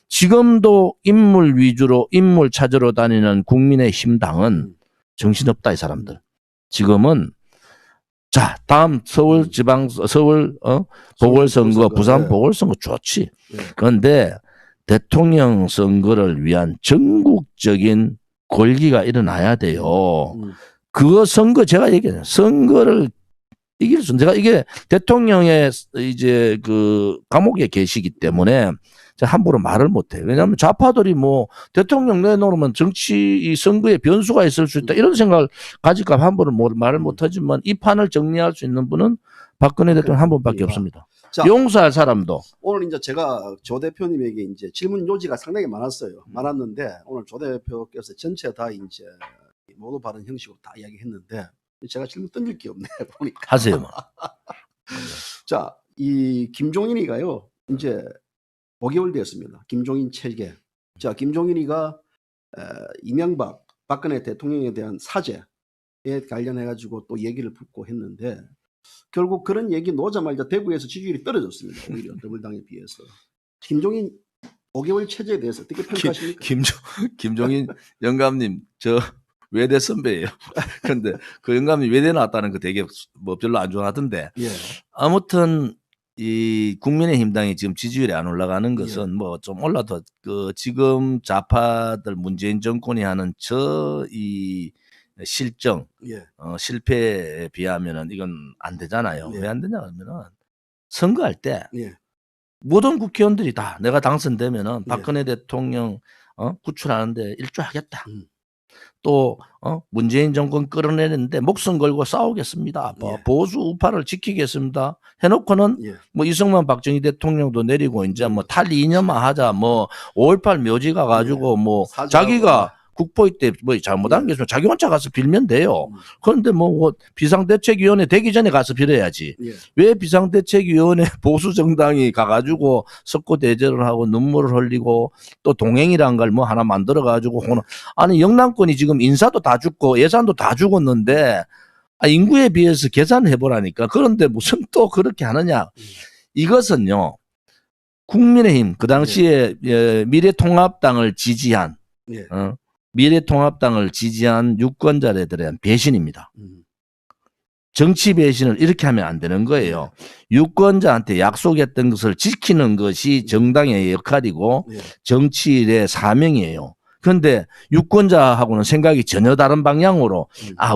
지금도 인물 위주로 인물 찾으러 다니는 국민의힘당은 정신없다 이 사람들. 지금은 자 다음 서울 보궐선거 부산 네. 보궐선거 좋지. 네. 그런데 대통령 선거를 위한 전국적인 골기가 일어나야 돼요. 그거 선거 제가 얘기해요. 선거를 이길 수 제가 이게 대통령의 이제 그 감옥에 계시기 때문에 제가 함부로 말을 못해요. 왜냐하면 좌파들이 뭐 대통령 내놓으면 정치 이 선거에 변수가 있을 수 있다 이런 생각을 가질까 함부로 말을 못하지만 이 판을 정리할 수 있는 분은 박근혜 대통령 한 분밖에 없습니다. 자, 용서할 사람도. 오늘 이제 제가 조 대표님에게 이제 질문 요지가 상당히 많았어요. 많았는데 오늘 조 대표께서 전체 다 이제 모두 발언 형식으로 다 이야기했는데 제가 질문 던질 게 없네 보니까. 하세요. 뭐. 자, 이 김종인이가요 이제 5개월 되었습니다. 김종인 체계. 자, 김종인이가 이명박 박근혜 대통령에 대한 사죄에 관련해 가지고 또 얘기를 붙고 했는데 결국 그런 얘기 놓자마자 대구에서 지지율이 떨어졌습니다. 오히려 더불당에 비해서. 김종인 5개월 체제에 대해서 어떻게 평가하십니까? 김종인 영감님 저 외대 선배예요. 근데 그 영감님 외대 나왔다는 거 되게 뭐 별로 안 좋아하던데 예. 아무튼 이 국민의힘당이 지금 지지율이 안 올라가는 것은 뭐 좀 올라도 그 지금 좌파들 문재인 정권이 하는 이 실정 예. 실패에 비하면은 이건 안 되잖아요. 예. 왜 안 되냐 하면은 선거할 때 예. 모든 국회의원들이 다 내가 당선되면은 예. 박근혜 대통령 구출하는데 일조하겠다. 또 문재인 정권 끌어내는데 목숨 걸고 싸우겠습니다. 뭐 예. 보수 우파를 지키겠습니다. 해놓고는 예. 뭐 이승만 박정희 대통령도 내리고 이제 뭐 탈이념화 하자 뭐 5.18 묘지 가가지고 뭐 사죄하고. 자기가 국보위 때 뭐 잘못한 게 있으면 자기 혼자 가서 빌면 돼요. 그런데 뭐 비상대책위원회 되기 전에 가서 빌어야지. 예. 왜 비상대책위원회 보수 정당이 가가지고 석고 대절을 하고 눈물을 흘리고 또 동행이란 걸 뭐 하나 만들어 가지고 아니 영남권이 지금 인사도 다 죽고 예산도 다 죽었는데 인구에 비해서 계산해 보라니까. 그런데 무슨 또 그렇게 하느냐? 이것은요 국민의힘 그 당시에 미래통합당을 지지한 예. 미래통합당을 지지한 유권자들에 대한 배신입니다. 음. 정치 배신을 이렇게 하면 안 되는 거예요. 유권자한테 약속했던 것을 지키는 것이 정당의 역할이고 예. 정치인의 사명이에요. 그런데 유권자하고는 생각이 전혀 다른 방향으로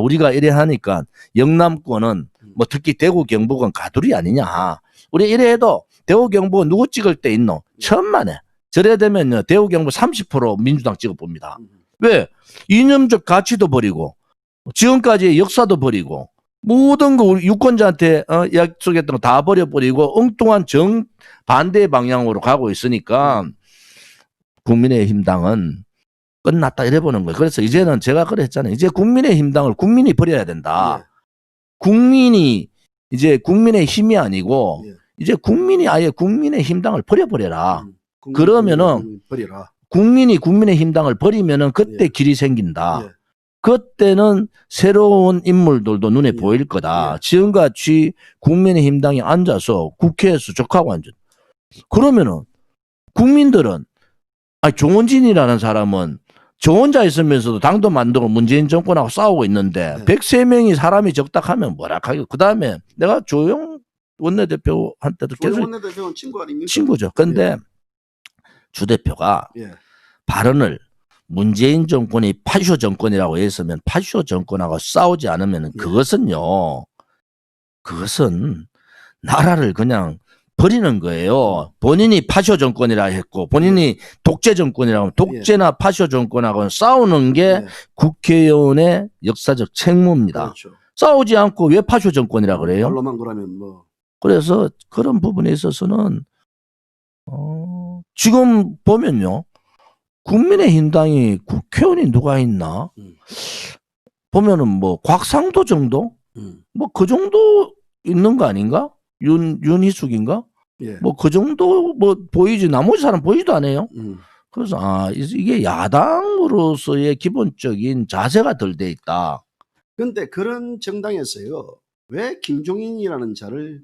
우리가 이래 하니까 영남권은 뭐 특히 대구 경북은 가두리 아니냐. 우리 이래 해도 대구 경북은 누구 찍을 때 있노? 천만에. 저래 되면요 대구 경북 30% 민주당 찍어봅니다. 왜? 이념적 가치도 버리고 지금까지의 역사도 버리고 모든 거 우리 유권자한테 약속했던 거 다 버려버리고 엉뚱한 정반대 방향으로 가고 있으니까 국민의힘당은 끝났다 이래 보는 거예요. 그래서 이제는 제가 그랬잖아요. 이제 국민의힘당을 국민이 버려야 된다. 국민이 이제 국민의 힘이 아니고 이제 국민이 아예 국민의힘당을 버려버려라. 그러면은 버려라. 국민이 국민의힘당을 버리면은 그때 길이 생긴다. 예. 그때는 새로운 인물들도 눈에 보일 거다. 지금같이 국민의힘당이 앉아서 국회에서 적하고 앉아. 그러면은 국민들은 조원진이라는 사람은 저 혼자 있으면서도 당도 만들고 문재인 정권하고 싸우고 있는데 103명이 사람이 적다 하면 뭐라 하겠고 그다음에 내가 조영 원내대표한테도 계속 조영 원내대표는 친구 아닙니까? 친구죠. 근데 주 대표가 예. 발언을 문재인 정권이 파쇼 정권이라고 했으면 파쇼 정권하고 싸우지 않으면 그것은 나라를 그냥 버리는 거예요. 본인이 파쇼 정권이라 했고 본인이 독재 정권이라고 하면 독재나 파쇼 정권하고는 싸우는 게 국회의원의 역사적 책무입니다. 그렇죠. 싸우지 않고 왜 파쇼 정권이라 그래요? 말로만 그러면 뭐 그래서 그런 부분에 있어서는 지금 보면요. 국민의힘당이 국회의원이 누가 있나? 보면은 뭐 곽상도 정도? 뭐 그 정도 있는 거 아닌가? 윤희숙인가? 예. 뭐 그 정도 뭐 보이지 나머지 사람 보이지도 않아요. 그래서 이게 야당으로서의 기본적인 자세가 덜 돼 있다. 근데 그런 정당에서요. 왜 김종인이라는 자를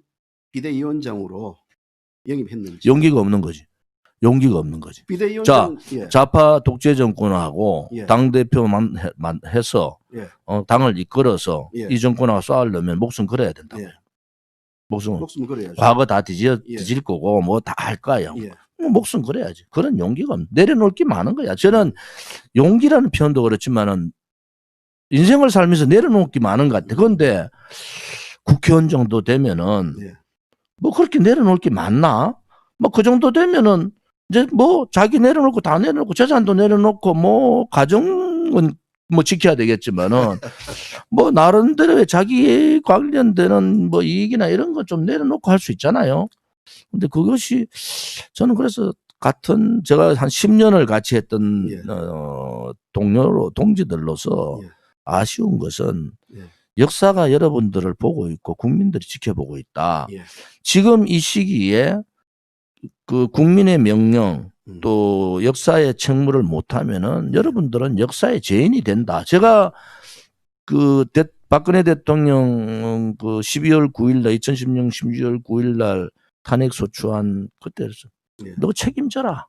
비대위원장으로 영입했는지. 용기가 없는 거지. 용기가 없는 거지. 비대위원장 좌파 독재 정권하고 당대표만 해서 당을 이끌어서 이 정권하고 싸우려면 목숨 걸어야 된다. 목숨 걸어야죠. 과거 다 뒤질 거고 뭐 다 할 거예요. 뭐 목숨 걸어야지. 그런 용기가 없는. 내려놓을 게 많은 거야. 저는 용기라는 표현도 그렇지만은 인생을 살면서 내려놓을 게 많은 것 같아. 그런데 국회의원 정도 되면은 뭐 그렇게 내려놓을 게 많나? 뭐 그 정도 되면은 이제 뭐 자기 내려놓고 다 내려놓고 재산도 내려놓고 뭐 가정은 뭐 지켜야 되겠지만은 뭐 나름대로의 자기에 관련되는 뭐 이익이나 이런 거 좀 내려놓고 할 수 있잖아요. 근데 그것이 저는 그래서 같은 제가 한 10년을 같이 했던 동지들로서 아쉬운 것은 역사가 여러분들을 보고 있고 국민들이 지켜보고 있다. 지금 이 시기에 그 국민의 명령 또 역사의 책무를 못하면은 여러분들은 역사의 죄인이 된다. 제가 그 박근혜 대통령 그 12월 9일 날 2016년 12월 9일 날 탄핵 소추한 그때였어. 예. 너 책임져라.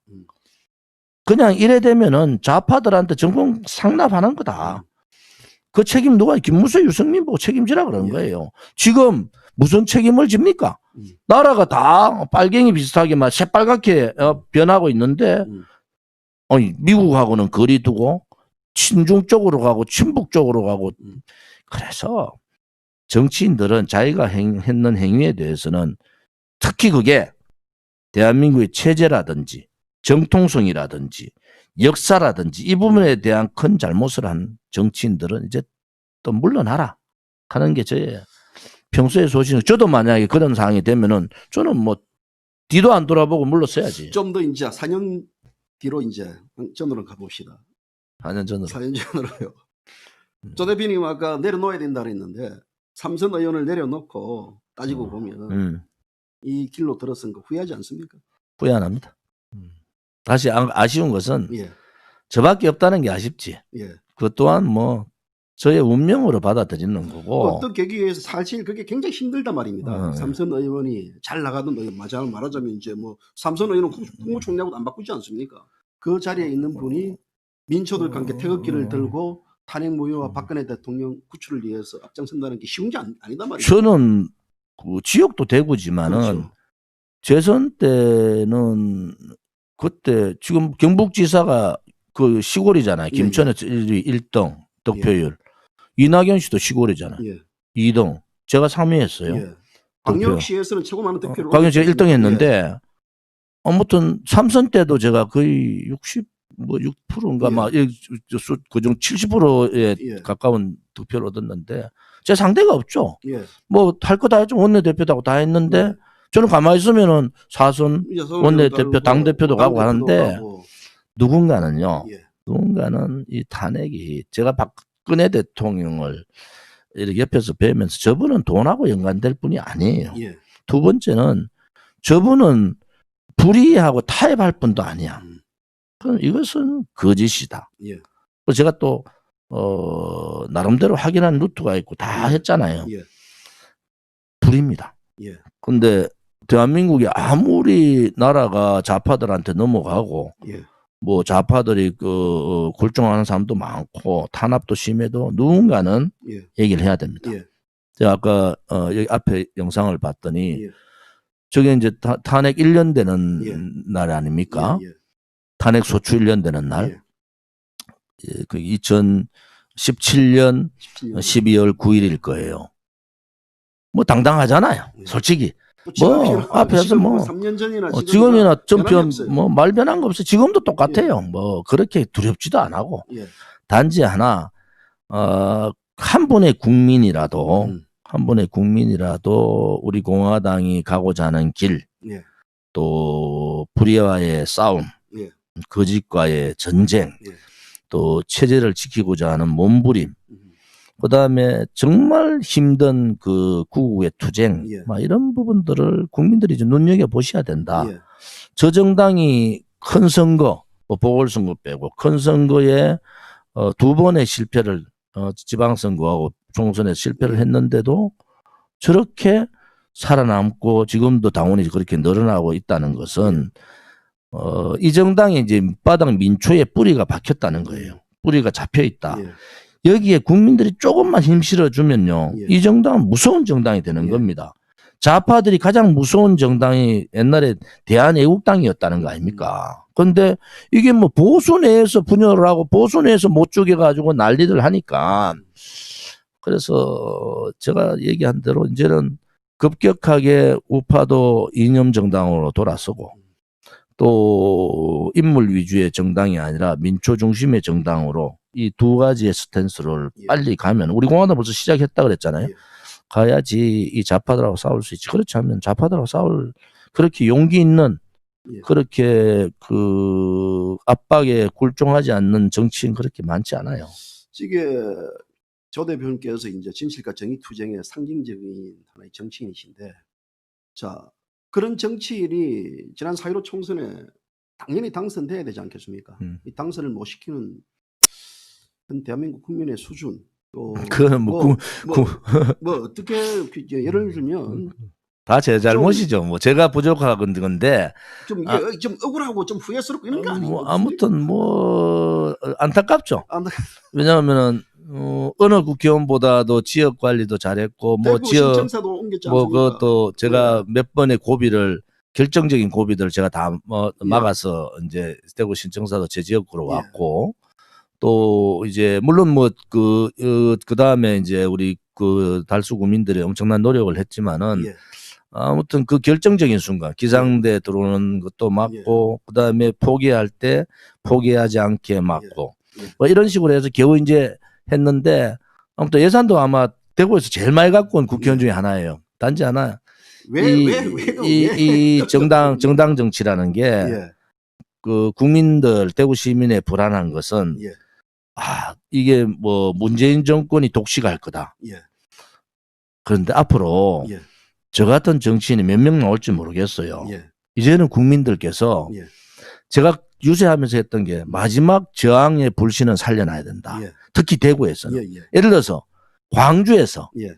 그냥 이래 되면은 좌파들한테 정권 상납하는 거다. 그 책임 누가 김무성 유승민 보고 책임지라 그러는 예. 거예요. 지금 무슨 책임을 집니까? 나라가 다 빨갱이 비슷하게 막 새빨갛게 변하고 있는데 아니, 미국하고는 거리 두고 친중 쪽으로 가고 친북 쪽으로 가고 그래서 정치인들은 자기가 했는 행위에 대해서는 특히 그게 대한민국의 체제라든지 정통성이라든지 역사라든지 이 부분에 대한 큰 잘못을 한 정치인들은 이제 또 물러나라 하는 게 저의 평소의 소신. 저도 만약에 그런 상황이 되면은 저는 뭐 뒤도 안 돌아보고 물러서야지. 좀 더 이제 4년 뒤로 이제 전으로 가봅시다. 4년 전으로. 4년 전으로요. 조 대표님 아까 내려놓아야 된다 그랬는데 삼선 의원을 내려놓고 따지고 보면 이 길로 들어선 거 후회하지 않습니까? 후회 안 합니다. 다시 아쉬운 것은 예, 저밖에 없다는 게 아쉽지. 예. 그것 또한 뭐 저의 운명으로 받아들이는 거고. 어떤 계기에서 사실 그게 굉장히 힘들단 말입니다. 삼선 의원이 잘 나가던 의원 말하자면 이제 뭐 삼선 의원은 국무총리하고도 안 바꾸지 않습니까? 그 자리에 있는 분이 민초들 관계 태극기를 들고 탄핵 무효와 박근혜 대통령 구출을 위해서 앞장선다는 게 쉬운 게 아니단 말이죠. 저는 그 지역도 대구지만은 그렇죠. 재선 때는 그때 지금 경북지사가 그 시골이잖아요. 김천에서 1등 득표율. 이낙연 씨도 시골이잖아요. 예. 2등. 제가 3위 했어요. 예. 광역시에서는 최고 많은 득표를 광역 제가 1등 예. 했는데 아무튼 삼선 때도 제가 거의 6%인가 예. 막 그중 70%에 예. 가까운 득표를 얻었는데 제 상대가 없죠. 예. 뭐 할 거 다 했죠. 원내대표도 다 했는데 예. 저는 가만히 있으면 사선 이제 원내대표 당대표도 가고 하는데 가고. 누군가는요. 예. 누군가는 이 탄핵이 제가 박근혜 대통령을 이렇게 옆에서 뵈면서 저분은 돈하고 연관될 분이 아니에요. 예. 두 번째는 저분은 불의하고 타협할 분도 아니야. 그럼 이것은 거짓이다. 예. 제가 또 나름대로 확인한 루트가 있고 다 했잖아요. 예. 불입니다. 예. 근데 대한민국이 아무리 나라가 좌파들한테 넘어가고 예. 뭐 좌파들이 그 굴종하는 사람도 많고 탄압도 심해도 누군가는 예. 얘기를 해야 됩니다. 예. 제가 아까 여기 앞에 영상을 봤더니 예. 저게 이제 탄핵 1년 되는 예. 날 아닙니까? 예. 예. 탄핵 소추 1년 되는 날. 예. 예, 그 2017년 12월 9일일 거예요. 뭐 당당하잖아요. 예. 솔직히. 뭐 뭐 앞에서 뭐 3년 전이나 지금이나 변함이 없어요. 뭐 말 변한 거 없어요. 지금도 똑같아요. 뭐 그렇게 두렵지도 안 하고 예. 단지 하나 한 분의 국민이라도 한 분의 국민이라도 우리 공화당이 가고자 하는 길, 예. 또 불의와의 싸움, 예. 거짓과의 전쟁, 예. 또 체제를 지키고자 하는 몸부림, 그다음에 정말 힘든 그 구국의 투쟁, 예. 막 이런 부분들을 국민들이 좀 눈여겨 보셔야 된다. 예. 저 정당이 큰 선거, 뭐 보궐선거 빼고 큰 선거에 2번의 실패를 지방선거하고 총선에 실패를 했는데도 저렇게 살아남고 지금도 당원이 그렇게 늘어나고 있다는 것은 이 정당이 이제 바닥 민초의 뿌리가 박혔다는 거예요. 뿌리가 잡혀 있다. 예. 여기에 국민들이 조금만 힘 실어주면요. 예. 이 정당은 무서운 정당이 되는 예. 겁니다. 좌파들이 가장 무서운 정당이 옛날에 대한애국당이었다는 거 아닙니까? 그런데 이게 뭐 보수 내에서 분열을 하고 보수 내에서 못 죽여가지고 난리를 하니까 그래서 제가 얘기한 대로 이제는 급격하게 우파도 이념 정당으로 돌아서고 또 인물 위주의 정당이 아니라 민초 중심의 정당으로 이 두 가지의 스탠스를 예. 빨리 가면 우리 공화당 벌써 시작했다 그랬잖아요. 예. 가야지 이 좌파들하고 싸울 수 있지. 그렇지 않으면 좌파들하고 싸울 그렇게 용기 있는 예. 그렇게 그 압박에 굴종하지 않는 정치인 그렇게 많지 않아요. 이게 조 대표님께서 이제 진실과 정의 투쟁의 상징적인 하나의 정치인이신데, 자 그런 정치인이 지난 4.15 총선에 당연히 당선돼야 되지 않겠습니까? 이 당선을 못 시키는 대한민국 국민의 수준, 또 그거는 뭐 어떻게 예를 들면 다 제 잘못이죠. 뭐 제가 부족한 건데 좀 이게 좀 억울하고 좀 후회스럽고 이런 게 아니고 뭐 아무튼 뭐 안타깝죠. 아, 왜냐하면은 어느 국회의원보다도 지역 관리도 잘했고 뭐 대구 지역 신청사도 옮겼지 뭐 않습니까? 그것도 제가 몇 번의 고비를 결정적인 고비들을 제가 다 막아서 이제 대구 신청사도 제 지역구로 왔고 또 이제 물론 뭐 그 다음에 이제 우리 그 달수 구민들이 엄청난 노력을 했지만은 예. 아무튼 그 결정적인 순간 기장대 들어오는 것도 막고 그다음에 포기할 때 포기하지 않게 막고 뭐 이런 식으로 해서 겨우 이제 했는데 아무튼 예산도 아마 대구에서 제일 많이 갖고 온 국회의원 중에 하나예요. 단지 하나 이 정당 정치라는 게 예. 그 국민들 대구 시민의 불안한 것은 예. 이게 뭐 문재인 정권이 독식할 거다. 예. 그런데 앞으로 예. 저 같은 정치인이 몇 명 나올지 모르겠어요. 예. 이제는 국민들께서 예. 제가 유세하면서 했던 게 마지막 저항의 불신은 살려놔야 된다. 예. 특히 대구에서는. 예. 예를 들어서 광주에서 예.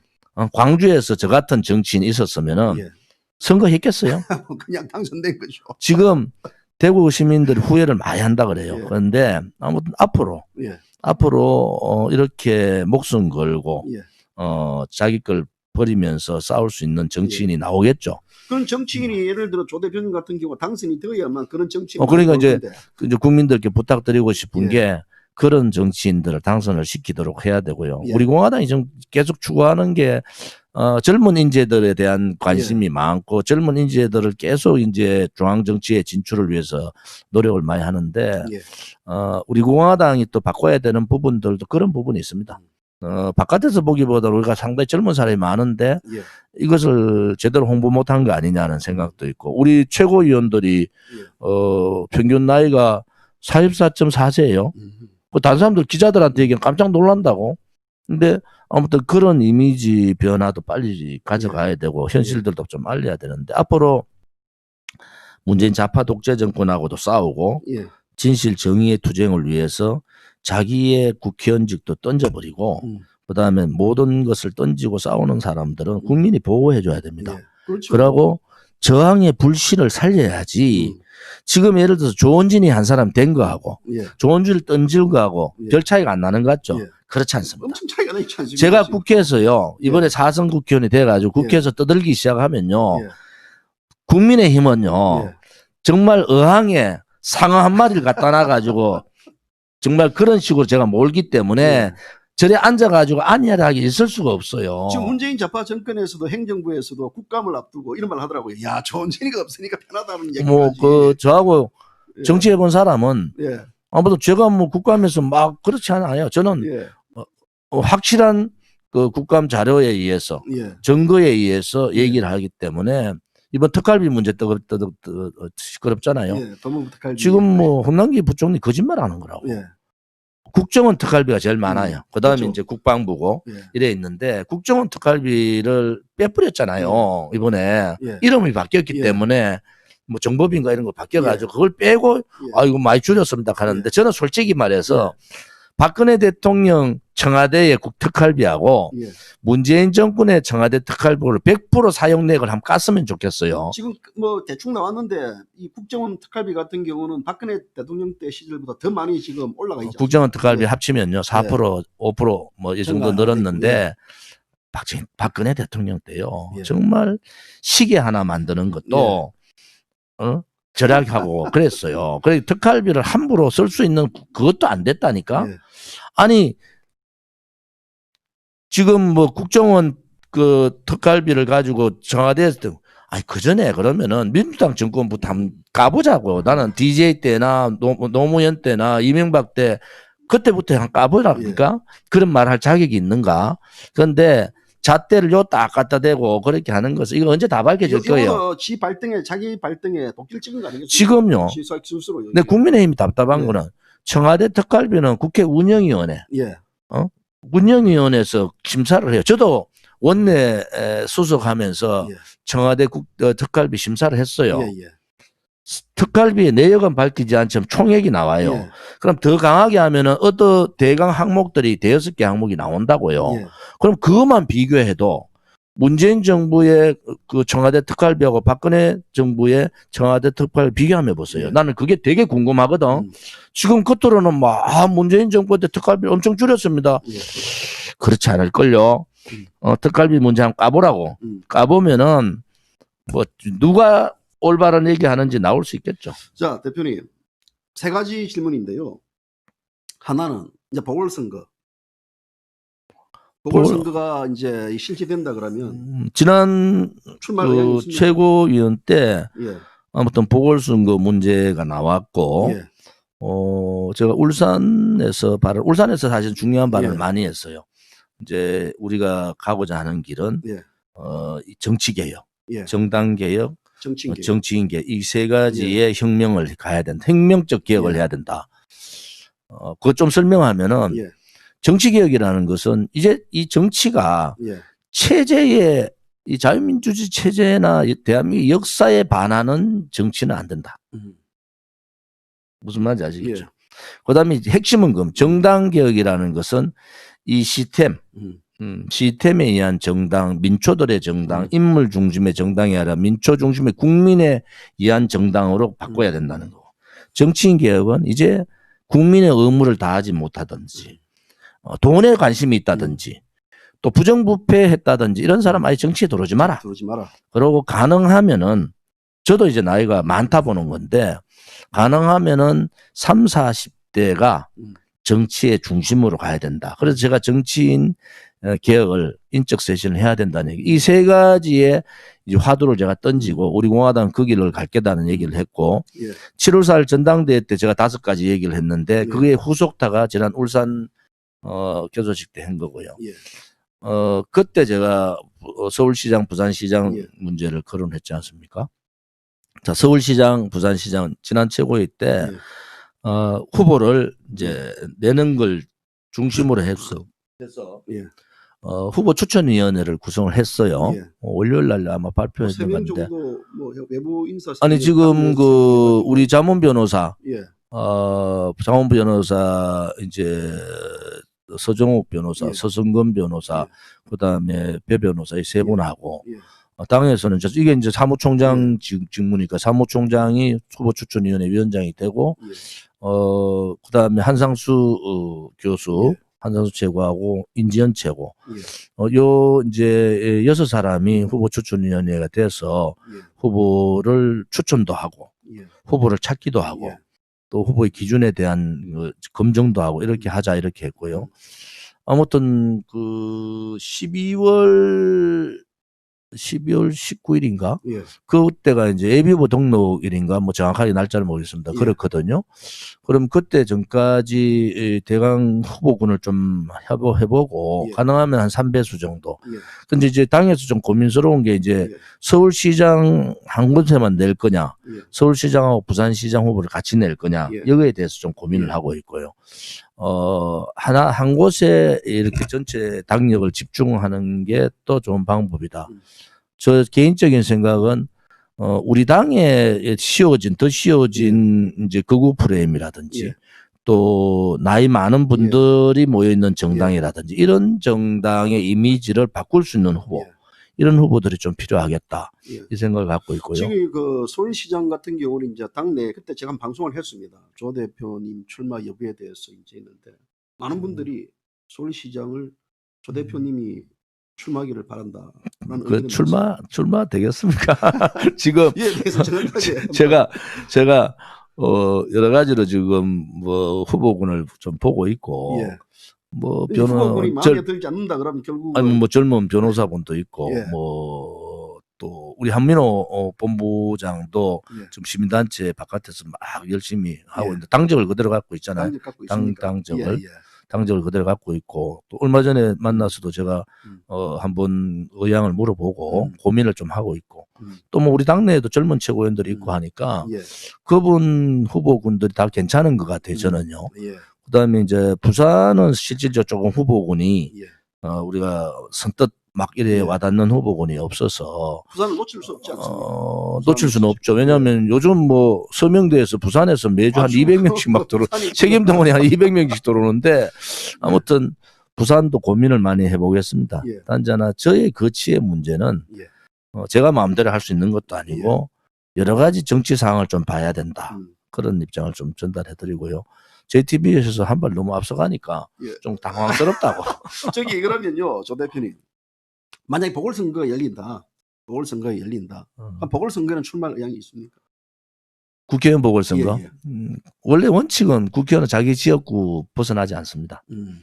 광주에서 저 같은 정치인이 있었으면은 예. 선거했겠어요. 그냥 당선된 거죠. 지금 대구 시민들이 후회를 많이 한다 그래요. 예. 그런데 아무튼 앞으로 이렇게 목숨 걸고 예. 자기 걸 버리면서 싸울 수 있는 정치인이 나오겠죠. 그런 정치인이 예를 들어 조 대표님 같은 경우 당선이 되어야만 그런 정치인. 그러니까 이제 국민들께 부탁드리고 싶은 예. 게 그런 정치인들을 당선을 시키도록 해야 되고요. 예. 우리 공화당이 좀 계속 추구하는 게 젊은 인재들에 대한 관심이 많고 젊은 인재들을 계속 이제 중앙 정치의 진출을 위해서 노력을 많이 하는데 예. 우리 공화당이 또 바꿔야 되는 부분들도 그런 부분이 있습니다. 바깥에서 보기보다 우리가 상당히 젊은 사람이 많은데 예. 이것을 제대로 홍보 못한 거 아니냐는 생각도 있고 우리 최고위원들이 평균 나이가 44.4세예요. 다른 사람들 기자들한테 얘기하면 깜짝 놀란다고. 근데 아무튼 그런 이미지 변화도 빨리 가져가야 되고 현실들도 좀 알려야 되는데 앞으로 문재인 좌파 독재 정권하고도 싸우고 예. 진실 정의의 투쟁을 위해서 자기의 국회의원직도 던져버리고 그다음에 모든 것을 던지고 싸우는 사람들은 국민이 보호해줘야 됩니다. 예. 그렇죠. 그러고 저항의 불씨를 살려야지 지금 예를 들어서 조원진이 한 사람 된 거하고 예. 조원진을 던진 거하고 예. 별 차이가 안 나는 것 같죠? 예. 그렇지 않습니다. 엄청 차이가 나지 않습니까? 제가 지금? 국회에서요 이번에 4선 국회의원이 돼가지고 국회에서 떠들기 시작하면요 예. 국민의힘은요 예. 정말 어항에 상어 한 마리를 갖다 놔가지고 정말 그런 식으로 제가 몰기 때문에 예. 저래 앉아가지고 안일하게 있을 수가 없어요. 지금 문재인 좌파 정권에서도 행정부에서도 국감을 앞두고 이런 말 하더라고요. 야, 조원진이가 없으니까 편하다는 얘기까지. 뭐 저하고 예. 정치해본 사람은 예. 아무튼 제가 뭐 국감에서 막 그렇지 않아요. 저는 예. 확실한 그 국감 자료에 의해서 예. 증거에 의해서 얘기를 하기 때문에 이번 특갈비 문제 시끄럽잖아요. 예. 법무부 특활비. 지금 뭐 홍남기 부총리 거짓말하는 거라고. 예. 국정원 특갈비가 제일 많아요. 그다음에 그렇죠. 이제 국방부고 예. 이래 있는데 국정원 특갈비를 빼버렸잖아요. 이번에 예. 이름이 바뀌었기 예. 때문에 뭐 정법인가 이런 거 바뀌어가지고 예. 그걸 빼고 예. 이거 많이 줄였습니다 하는데 예. 저는 솔직히 말해서 박근혜 대통령 청와대의 특활비하고 예. 문재인 정권의 청와대 특활비를 100% 사용액을 한번 깠으면 좋겠어요. 지금 뭐 대충 나왔는데 이 국정원 특활비 같은 경우는 박근혜 대통령 때 시절보다 더 많이 지금 올라가 있죠. 국정원 특활비 예. 합치면요 4% 5% 뭐 이 정도 증가 안 늘었는데 박근혜 대통령 때요 예. 정말 시계 하나 만드는 것도 절약하고 그랬어요. 그래 특활비를 함부로 쓸 수 있는 그것도 안 됐다니까. 예. 아니 지금 뭐 국정원 그 특활비를 가지고 청와대에서 아니 그 전에 그러면은 민주당 정권부터 한번 가보자고. 나는 DJ 때나 노무현 때나 이명박 때 그때부터 한번 까보라니까. 그런 말할 자격이 있는가? 그런데 잣대를 요 딱 갖다 대고 그렇게 하는 것은 이거 언제 다 밝혀질 거예요. 지 발등에 자기 발등에 독길 찍은 거 아니겠어요? 지금요. 스스로. 근데 국민의힘이 답답한 예. 거는 청와대 특활비는 국회 운영위원회, 예. 운영위원회에서 심사를 해요. 저도 원내 수석하면서 예. 청와대 특활비 심사를 했어요. 예. 예. 특갈비의 내역은 밝히지 않지만 총액이 나와요. 예. 그럼 더 강하게 하면은 어떤 대강 항목들이 대여섯 개 항목이 나온다고요. 예. 그럼 그것만 비교해도 문재인 정부의 그 청와대 특활비하고 박근혜 정부의 청와대 특활비 비교하면 보세요. 예. 나는 그게 되게 궁금하거든. 지금 겉으로는 막 문재인 정부 때 특활비 엄청 줄였습니다. 예. 그렇지 않을걸요. 특활비 문제 한번 까보라고. 까보면은 뭐 누가 올바른 얘기하는지 나올 수 있겠죠. 자, 대표님. 세 가지 질문인데요. 하나는 이제 보궐선거. 보궐선거가 이제 실시된다 그러면 지난 출마 의향이 그 있습니까? 최고위원 때 예. 아무튼 보궐선거 문제가 나왔고 예. 제가 울산에서 사실 중요한 발언을 예. 많이 했어요. 이제 우리가 가고자 하는 길은 예. 이 정치 개혁, 예. 정당 개혁, 정치인 개혁. 정치인 개혁 이 세 가지의 혁명을 가야 된다. 혁명적 개혁을 해야 된다. 그거 좀 설명하면은 예. 정치 개혁이라는 것은 이제 이 정치가 예. 체제에 이 자유민주주의 체제나 이 대한민국 역사에 반하는 정치는 안 된다. 무슨 말인지 아시겠죠? 예. 그다음에 핵심은 정당 개혁이라는 것은 이 시스템, 시스템에 의한 정당, 민초들의 정당, 인물 중심의 정당이 아니라 민초 중심의 국민에 의한 정당으로 바꿔야 된다는 거고. 정치인 개혁은 이제 국민의 의무를 다하지 못하든지, 돈에 관심이 있다든지, 또 부정부패했다든지 이런 사람 아예 정치에 들어오지 마라. 들어오지 마라. 그러고 가능하면은 저도 이제 나이가 많다 보는 건데 가능하면은 3, 40대가 정치의 중심으로 가야 된다. 그래서 제가 정치인 개혁을 인적 쇄신을 해야 된다는 얘기. 이 세 가지의 이제 화두를 제가 던지고 우리 공화당 그 길을 갈 거다는 얘기를 했고 예. 7월 4일 전당대회 때 제가 5가지 얘기를 했는데 그게 후속타가 지난 울산 교조식 때 한 거고요. 예. 그때 제가 서울시장, 부산시장 예. 문제를 거론했지 않습니까? 자, 서울시장, 부산시장 지난 최고위 때 예. 후보를 이제 내는 걸 중심으로 해서 예. 후보 추천위원회를 구성을 했어요. 예. 월요일 날 아마 발표했던 3명 건데. 정도 뭐 외부 인사 아니 지금 그 우리 자문 변호사, 예. 자문 변호사 이제 서정욱 변호사, 예. 서성근 변호사, 그다음에 배 변호사 이 세 분하고 예. 당에서는 이게 이제 사무총장 직무니까 사무총장이 후보 추천위원회 위원장이 되고 예. 그다음에 한상수 교수, 한상수 최고하고 인지연 최고, 요 이제 6사람이 후보 추천위원회가 돼서 후보를 추천도 하고 후보를 찾기도 하고 또 후보의 기준에 대한 검증도 하고 이렇게 하자 이렇게 했고요. 아무튼 그 12월 19일인가? 예. 그때가 이제 예비후보 등록일인가? 뭐 정확하게 날짜를 모르겠습니다. 예. 그렇거든요. 그럼 그때 전까지 대강 후보군을 좀 해보고 예. 가능하면 한 3배수 정도. 예. 근데 이제 당에서 좀 고민스러운 게 이제 예. 서울시장 한 곳에만 낼 거냐, 예. 서울시장하고 부산시장 후보를 같이 낼 거냐, 예. 여기에 대해서 좀 고민을 예. 하고 있고요. 한 곳에 이렇게 전체 당력을 집중하는 게 또 좋은 방법이다. 저 개인적인 생각은, 우리 당에 더 씌워진 이제 극우 프레임이라든지, 예. 또 나이 많은 분들이 모여있는 정당이라든지, 이런 정당의 이미지를 바꿀 수 있는 후보, 이런 후보들이 좀 필요하겠다. 예. 이 생각을 갖고 있고요. 지금 그 서울시장 같은 경우는 이제 당내 그때 제가 방송을 했습니다. 조 대표님 출마 여부에 대해서 이제 있는데 많은 분들이 서울시장을 조 대표님이 출마하기를 바란다. 그 출마 되겠습니까? 지금 예, 그래서 정확하게 제가 여러 가지로 지금 뭐 후보군을 좀 보고 있고 예. 뭐 후보군이 마음에 들지 않는다 그러면 결국 아니 뭐 젊은 변호사분도 있고 예. 뭐 또 우리 한민호 본부장도 예. 지금 시민단체 바깥에서 막 열심히 하고 예. 있는데 당적을 그대로 갖고 있잖아요. 당적 갖고 있으니까. 당적을. 예, 예. 당적을 그대로 갖고 있고 또 얼마 전에 만나서도 제가 한번 의향을 물어보고 고민을 좀 하고 있고 또 뭐 우리 당내에도 젊은 최고위원들이 있고 하니까 예. 그분 후보군들이 다 괜찮은 것 같아요. 저는요. 예. 그다음에 이제 부산은 실질적으로 조금 후보군이 예. 우리가 선뜻 막 이래 예. 와닿는 후보군이 없어서 부산을 놓칠 수 없지 않습니까? 놓칠 수는 없죠. 왜냐하면 요즘 뭐 서명대에서 부산에서 매주 한 맞죠. 200명씩 막 들어 부산이 책임동원이 한 200명씩 들어오는데 아무튼 부산도 고민을 많이 해보겠습니다. 예. 단지 하나 저의 거치의 문제는 예. 제가 마음대로 할 수 있는 것도 아니고 여러 가지 정치 상황을 좀 봐야 된다. 그런 입장을 좀 전달해드리고요. JTBC에서 한 발 너무 앞서가니까 예. 좀 당황스럽다고. 저기 그러면요, 조 대표님. 만약에 보궐선거가 열린다. 보궐선거가 열린다. 그럼 보궐선거에는 출마할 의향이 있습니까? 국회의원 보궐선거. 예, 예. 원래 원칙은 국회의원은 자기 지역구 벗어나지 않습니다. 음.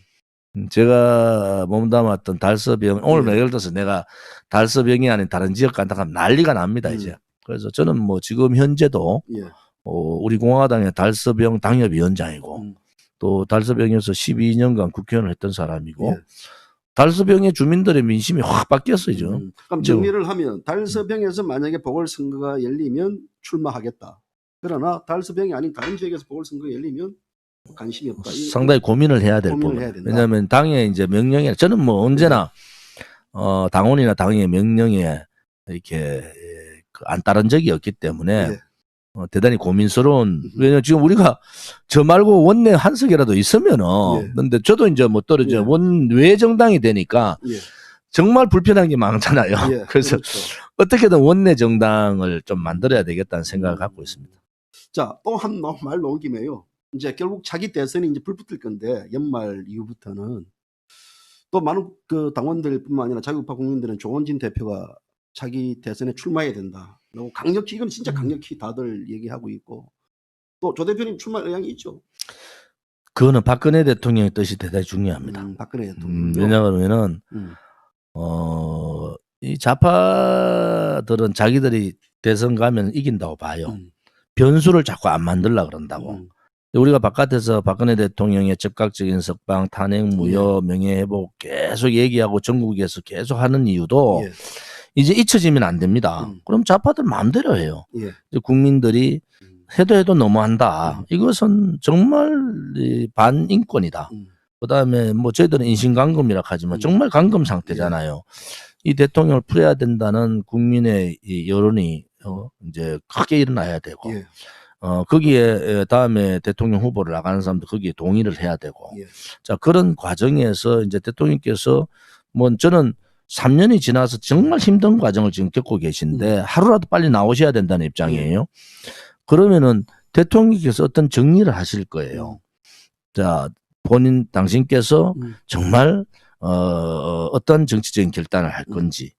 제가 몸담았던 달서병, 오늘 예. 예를 들어서 내가 달서병이 아닌 다른 지역 간다 하면 난리가 납니다, 이제. 그래서 저는 뭐 지금 현재도 예. 우리 공화당의 달서병 당협위원장이고 또 달서병에서 12년간 국회의원을 했던 사람이고 예. 달서병의 주민들의 민심이 확 바뀌었어요. 그럼 정리를 하면 달서병에서 만약에 보궐선거가 열리면 출마하겠다. 그러나 달서병이 아닌 다른 지역에서 보궐선거가 열리면 관심이 없다. 상당히 고민을 해야 될 고민을 부분. 해야 된다. 왜냐하면 당의 이제 명령에 저는 뭐 언제나 당원이나 당의 명령에 이렇게 안 따른 적이 없기 때문에 예. 대단히 고민스러운. 왜냐면 지금 우리가 저 말고 원내 한 석이라도 있으면은 예. 근데 저도 이제 뭐 떨어져 예. 원외 정당이 되니까 예. 정말 불편한 게 많잖아요. 예. 그래서 그렇죠. 어떻게든 원내 정당을 좀 만들어야 되겠다는 생각을 갖고 있습니다. 자, 또 한 말 놓은 김에요. 이제 결국 차기 대선이 이제 불붙을 건데 연말 이후부터는 또 많은 그 당원들뿐만 아니라 자유우파 국민들은 조원진 대표가 차기 대선에 출마해야 된다. 라고 강력히 이건 진짜 강력히 다들 얘기하고 있고 또 조 대표님 출마 의향이 있죠. 그거는 박근혜 대통령의 뜻이 대단히 중요합니다. 박근혜 대통령. 왜냐하면은 이 좌파들은 자기들이 대선 가면 이긴다고 봐요. 변수를 자꾸 안 만들려고 그런다고. 우리가 바깥에서 박근혜 대통령의 즉각적인 석방, 탄핵, 무효, 명예회복 계속 얘기하고 전국에서 계속 하는 이유도 예. 이제 잊혀지면 안 됩니다. 그럼 좌파들 마음대로 해요. 예. 이제 국민들이 해도 너무한다. 이것은 정말 반인권이다. 그다음에 뭐 저희들은 인신강금이라 하지만 정말 강금 상태잖아요. 이 대통령을 풀어야 된다는 국민의 이 여론이 이제 크게 일어나야 되고 예. 거기에 다음에 대통령 후보를 나가는 사람도 거기에 동의를 해야 되고 예. 자 그런 과정에서 이제 대통령께서 뭐 저는 3년이 지나서 정말 힘든 과정을 지금 겪고 계신데 하루라도 빨리 나오셔야 된다는 입장이에요. 그러면은 대통령께서 어떤 정리를 하실 거예요. 자 당신께서 정말 어떤 정치적인 결단을 할 건지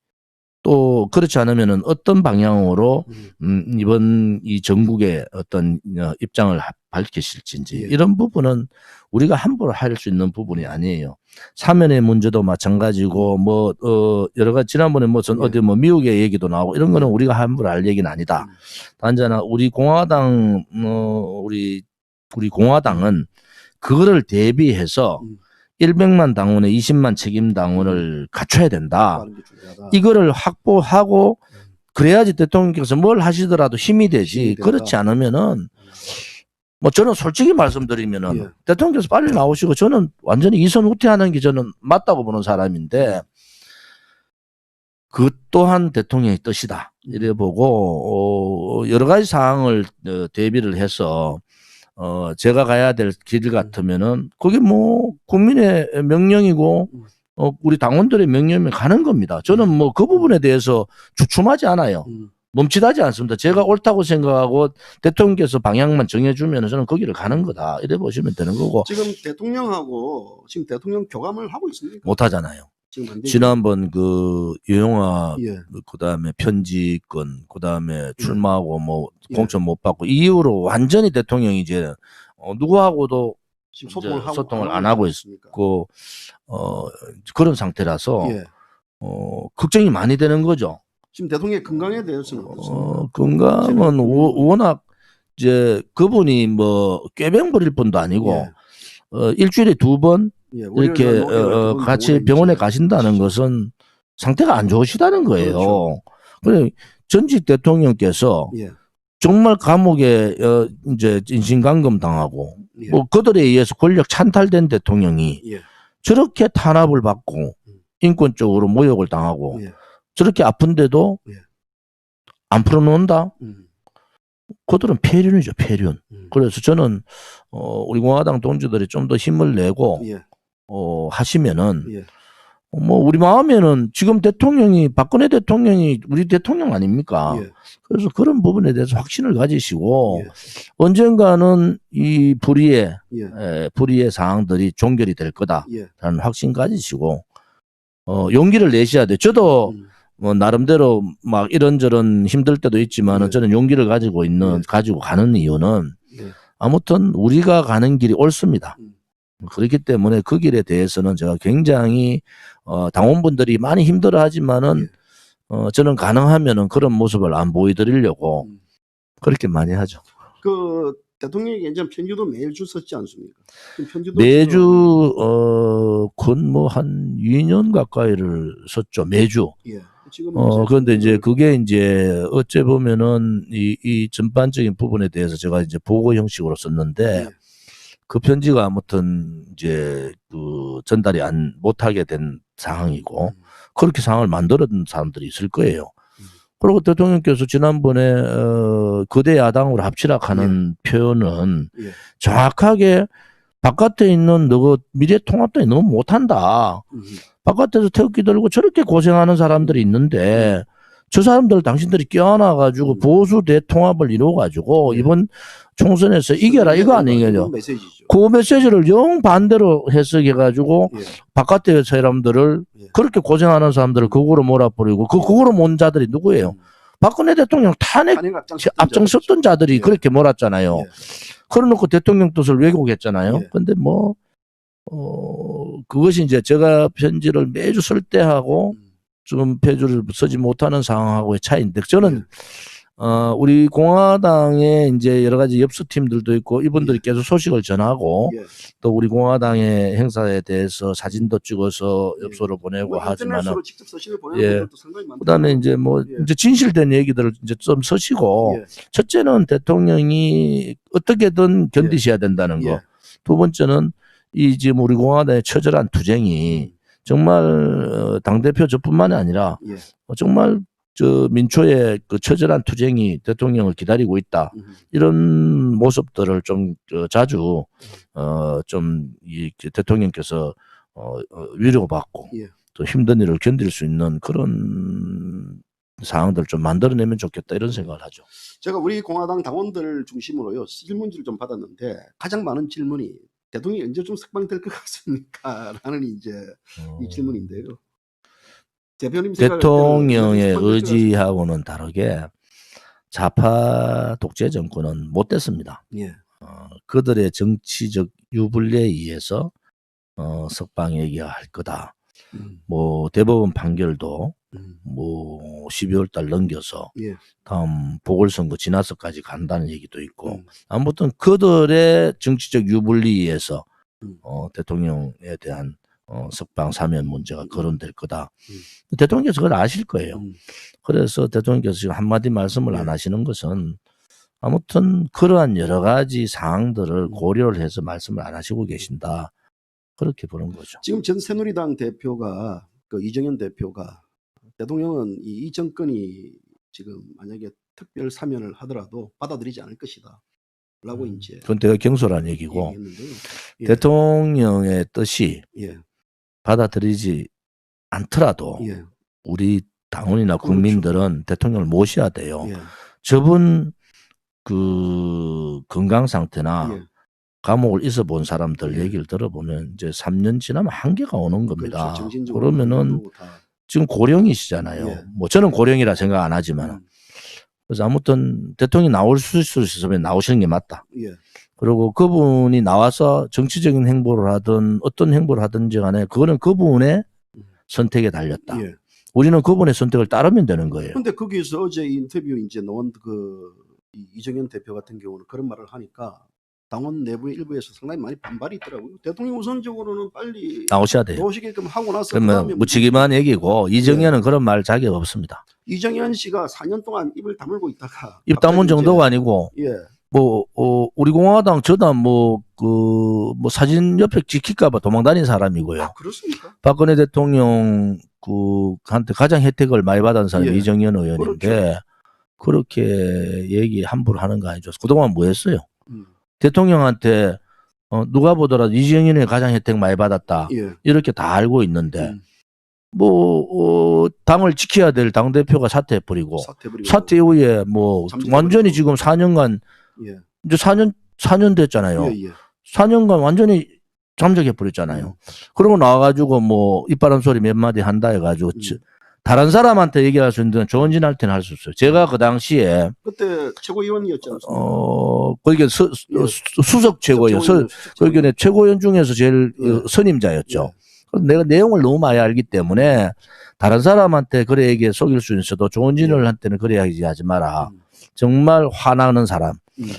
또 그렇지 않으면은 어떤 방향으로 이번 이 전국의 어떤 입장을 밝히실지 이런 부분은 우리가 함부로 할 수 있는 부분이 아니에요. 사면의 문제도 마찬가지고 뭐 여러 가지 지난번에 무슨 어디 뭐 미국의 얘기도 나오고 이런 거는 우리가 함부로 할 얘기는 아니다. 단지 하나 우리 공화당 우리 공화당은 그거를 대비해서 100만 당원에 20만 책임 당원을 갖춰야 된다. 이거를 확보하고 그래야지 대통령께서 뭘 하시더라도 힘이 되지. 그렇지 않으면은 뭐 저는 솔직히 말씀드리면은 대통령께서 빨리 나오시고 저는 완전히 이선 후퇴하는 게 저는 맞다고 보는 사람인데 그 또한 대통령의 뜻이다. 이래 보고 여러 가지 사항을 대비를 해서 제가 가야 될 길 같으면은 그게 뭐 국민의 명령이고 우리 당원들의 명령이 가는 겁니다. 저는 뭐 그 부분에 대해서 주춤하지 않아요. 멈칫하지 않습니다. 제가 옳다고 생각하고 대통령께서 방향만 정해주면 저는 거기를 가는 거다. 이래 보시면 되는 거고. 지금 대통령하고 지금 대통령 교감을 하고 있습니까? 못 하잖아요. 지금 안 되죠. 지난번 그 유영아 예. 그다음에 편지권 그다음에 출마하고 뭐 공천 못 받고 이후로 완전히 대통령이 이제 누구하고도 지금 소통을 안 하고 있고 그런 상태라서 예. 걱정이 많이 되는 거죠. 지금 대통령의 건강에 대해서는 어떻습니까? 건강은 워낙 이제 그분이 뭐 꾀병 부릴 뿐도 아니고 예. 일주일에 2번 예. 이렇게 같이 병원에 가신다는 것은 상태가 안 좋으시다는 거예요. 그렇죠. 그래 전직 대통령께서 예. 정말 감옥에 이제 인신감금 당하고 예. 뭐 그들에 의해서 권력 찬탈된 대통령이 예. 저렇게 탄압을 받고 인권적으로 모욕을 당하고 예. 저렇게 아픈데도 예. 안 풀어놓는다? 음. 그들은 폐륜이죠, 폐륜. 음. 그래서 저는 우리 공화당 동지들이 좀 더 힘을 내고 예. 하시면은 예. 뭐 우리 마음에는 지금 대통령이 박근혜 대통령이 우리 대통령 아닙니까? 예. 그래서 그런 부분에 대해서 확신을 가지시고 예. 언젠가는 이 예. 불의의 사항들이 종결이 될 거다라는 예. 확신 가지시고 용기를 내셔야 돼. 저도 음. 뭐 나름대로 막 이런저런 힘들 때도 있지만은 예. 저는 용기를 가지고 가지고 가는 이유는 예. 아무튼 우리가 가는 길이 옳습니다. 음. 그렇기 때문에 그 길에 대해서는 제가 굉장히 당원분들이 많이 힘들어하지만은 저는 가능하면은 그런 모습을 안 보여드리려고 그렇게 많이 하죠. 그 대통령이 예전 편지도 매일 주셨지 않습니까? 그럼 편지도 매주 건 뭐 한 2년 가까이를 썼죠. 매주. 예. 지금 그런데 이제 그게 이제 어째 보면은 이 전반적인 부분에 대해서 제가 이제 보고 형식으로 썼는데 예. 그 편지가 아무튼 이제 전달이 못하게 된 상황이고 그렇게 상황을 만들었던 사람들이 있을 거예요. 그리고 대통령께서 지난번에 거대 야당으로 합치라 하는 표현은 예. 정확하게 바깥에 있는 너가 미래통합당이 너무 못한다. 바깥에서 태극기 들고 저렇게 고생하는 사람들이 있는데 저 사람들 당신들이 껴안아가지고 보수 대통합을 이루어가지고 이번 총선에서 이겨라 이거 아니겠죠. 그 메시지를 영 반대로 해석해가지고 바깥의 사람들을 그렇게 고생하는 사람들을 극우로 몰아버리고 그 극우로 모은 자들이 누구예요? 박근혜 대통령 탄핵 앞장섰던 자들이 그렇게 몰았잖아요. 그래놓고 대통령 뜻을 왜곡했잖아요. 근데 뭐 그것이 이제 제가 편지를 매주 쓸 때하고 좀 표주를 쓰지 못하는 상황하고의 차이인데 저는 우리 공화당에 이제 여러 가지 엽수팀들도 있고 이분들이 계속 소식을 전하고 또 우리 공화당의 행사에 대해서 사진도 찍어서 엽서를 보내고 뭐 하지만은 직접 서신을 보내는 것도 상당히 많더라고요. 그다음에 이제 뭐 이제 진실된 얘기들을 이제 좀 서시고 첫째는 대통령이 어떻게든 견디셔야 된다는 거. 두 번째는 이 지금 우리 공화당의 처절한 투쟁이 정말 당대표 저뿐만이 아니라 정말 저 민초의 그 처절한 투쟁이 대통령을 기다리고 있다. 이런 모습들을 좀 자주 좀 이 대통령께서 위로받고 또 힘든 일을 견딜 수 있는 그런 상황들 좀 만들어내면 좋겠다 이런 생각을 하죠. 제가 우리 공화당 당원들 중심으로요 질문지를 좀 받았는데 가장 많은 질문이 대통령이 언제 좀 석방될 것 같습니까? 라는 이제 이 질문인데요. 대표님 대통령의 의지하고는 다르게 좌파 독재 정권은 못 됐습니다. 그들의 정치적 유불리에 의해서 석방 얘기할 거다. 뭐 대법원 판결도 뭐 12월 달 넘겨서 다음 보궐선거 지나서까지 간다는 얘기도 있고 아무튼 그들의 정치적 유불리에서 대통령에 대한 석방 사면 문제가 거론될 거다. 대통령께서 그걸 아실 거예요. 그래서 대통령께서 지금 한마디 말씀을 안 하시는 것은 아무튼 그러한 여러 가지 사항들을 고려를 해서 말씀을 안 하시고 계신다. 그렇게 보는 거죠. 지금 전 새누리당 대표가 그 이정현 대표가 대통령은 이 정권이 지금 만약에 특별 사면을 하더라도 받아들이지 않을 것이다. 라고 이제 그건 되게 경솔한 얘기고 대통령의 뜻이 받아들이지 않더라도 우리 당원이나 국민들은 대통령을 모셔야 돼요. 저분 그 건강 상태나 감옥을 있어 본 사람들 얘기를 들어보면 이제 3년 지나면 한계가 오는 겁니다. 그러면은 지금 고령이시잖아요. 뭐 저는 고령이라 생각 안 하지만 그래서 아무튼 대통령이 나올 수 있으면 나오시는 게 맞다. 그리고 그분이 나와서 정치적인 행보를 하든 어떤 행보를 하든지 간에 그거는 그분의 선택에 달렸다. 우리는 그분의 선택을 따르면 되는 거예요. 그런데 거기서 어제 인터뷰 이제 나온 그 이정현 대표 같은 경우는 그런 말을 하니까 당원 내부의 일부에서 상당히 많이 반발이 있더라고요. 대통령 우선적으로는 빨리 나오셔야 돼요. 나오시게끔 하고 나서 그러면 묻히기만 얘기고 이정현은 그런 말 자격 없습니다. 이정현 씨가 4년 동안 입을 다물고 있다가 입 다문 정도가 아니고 우리 공화당 저당 사진 옆에 찍힐까봐 도망다닌 사람이고요. 아, 그렇습니까? 박근혜 대통령 한테 가장 혜택을 많이 받은 사람이 예. 이정현 의원인데 그렇게 얘기 함부로 하는 거 아니죠. 그동안 뭐 했어요? 대통령한테 누가 보더라도 이정현이 가장 혜택 많이 받았다. 예. 이렇게 다 알고 있는데 당을 지켜야 될 당대표가 사퇴해버리고 사퇴 이후에 완전히 지금 4년간 예. 이제 4년 됐잖아요. 예, 예. 4년간 완전히 잠적해버렸잖아요. 그러고 나와가지고 입바람 소리 몇 마디 한다 해가지고 다른 사람한테 얘기할 수 있는 조원진한테는 할 수 없어요. 제가 그 당시에 그때 최고위원이었지 않습니까? 거기 수석 최고위원, 거기 최고위원 중에서 제일 선임자였죠. 내가 내용을 너무 많이 알기 때문에 다른 사람한테 그래 얘기해 속일 수 있어도 조원진한테는 그래 얘기하지 마라. 정말 화나는 사람,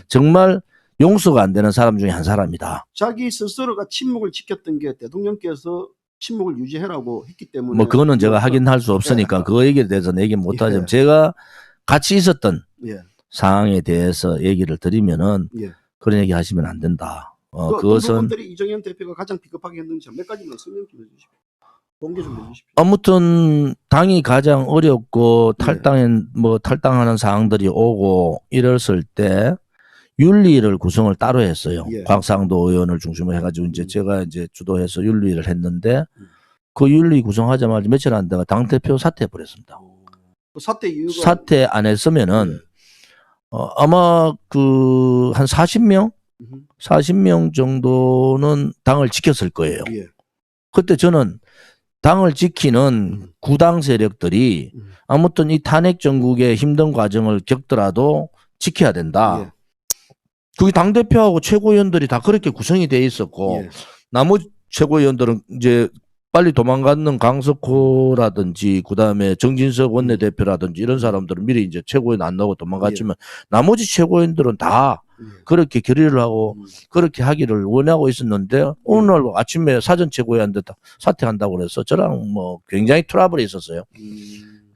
정말 용서가 안 되는 사람 중에 한 사람이다. 자기 스스로가 침묵을 지켰던 게 대통령께서 침묵을 유지해라고 했기 때문에 그거는 제가 확인할 수 없으니까 그 얘기에 대해서는 얘기 못 하지만 제가 같이 있었던 상황에 대해서 얘기를 드리면은 그런 얘기 하시면 안 된다. 그것은 부분들이 이정현 대표가 가장 비겁하게 했는지 몇 가지만 설명 좀 해주십시오. 공개 좀 해주십시오. 아무튼 당이 가장 어렵고 탈당하는 상황들이 오고 이랬을 때 윤리를 구성을 따로 했어요. 곽상도 의원을 중심으로 해가지고 제가 주도해서 윤리를 했는데 그 윤리 구성하자마자 며칠 안 돼가 당대표 사퇴해버렸습니다. 그 사퇴 이유가 사퇴 안 했으면은 아마 한 40명 정도는 당을 지켰을 거예요. 그때 저는 당을 지키는 구당 세력들이 아무튼 이 탄핵 정국의 힘든 과정을 겪더라도 지켜야 된다. 그게 당대표하고 최고위원들이 다 그렇게 구성이 돼 있었고 나머지 최고위원들은 이제 빨리 도망가는 강석호라든지 그다음에 정진석 원내대표라든지 이런 사람들은 미리 이제 최고위원 안 나오고 도망갔지만 나머지 최고위원들은 다 그렇게 결의를 하고 그렇게 하기를 원하고 있었는데 오늘 아침에 사전 최고위원들 다 사퇴한다고 그래서 저랑 굉장히 트러블이 있었어요.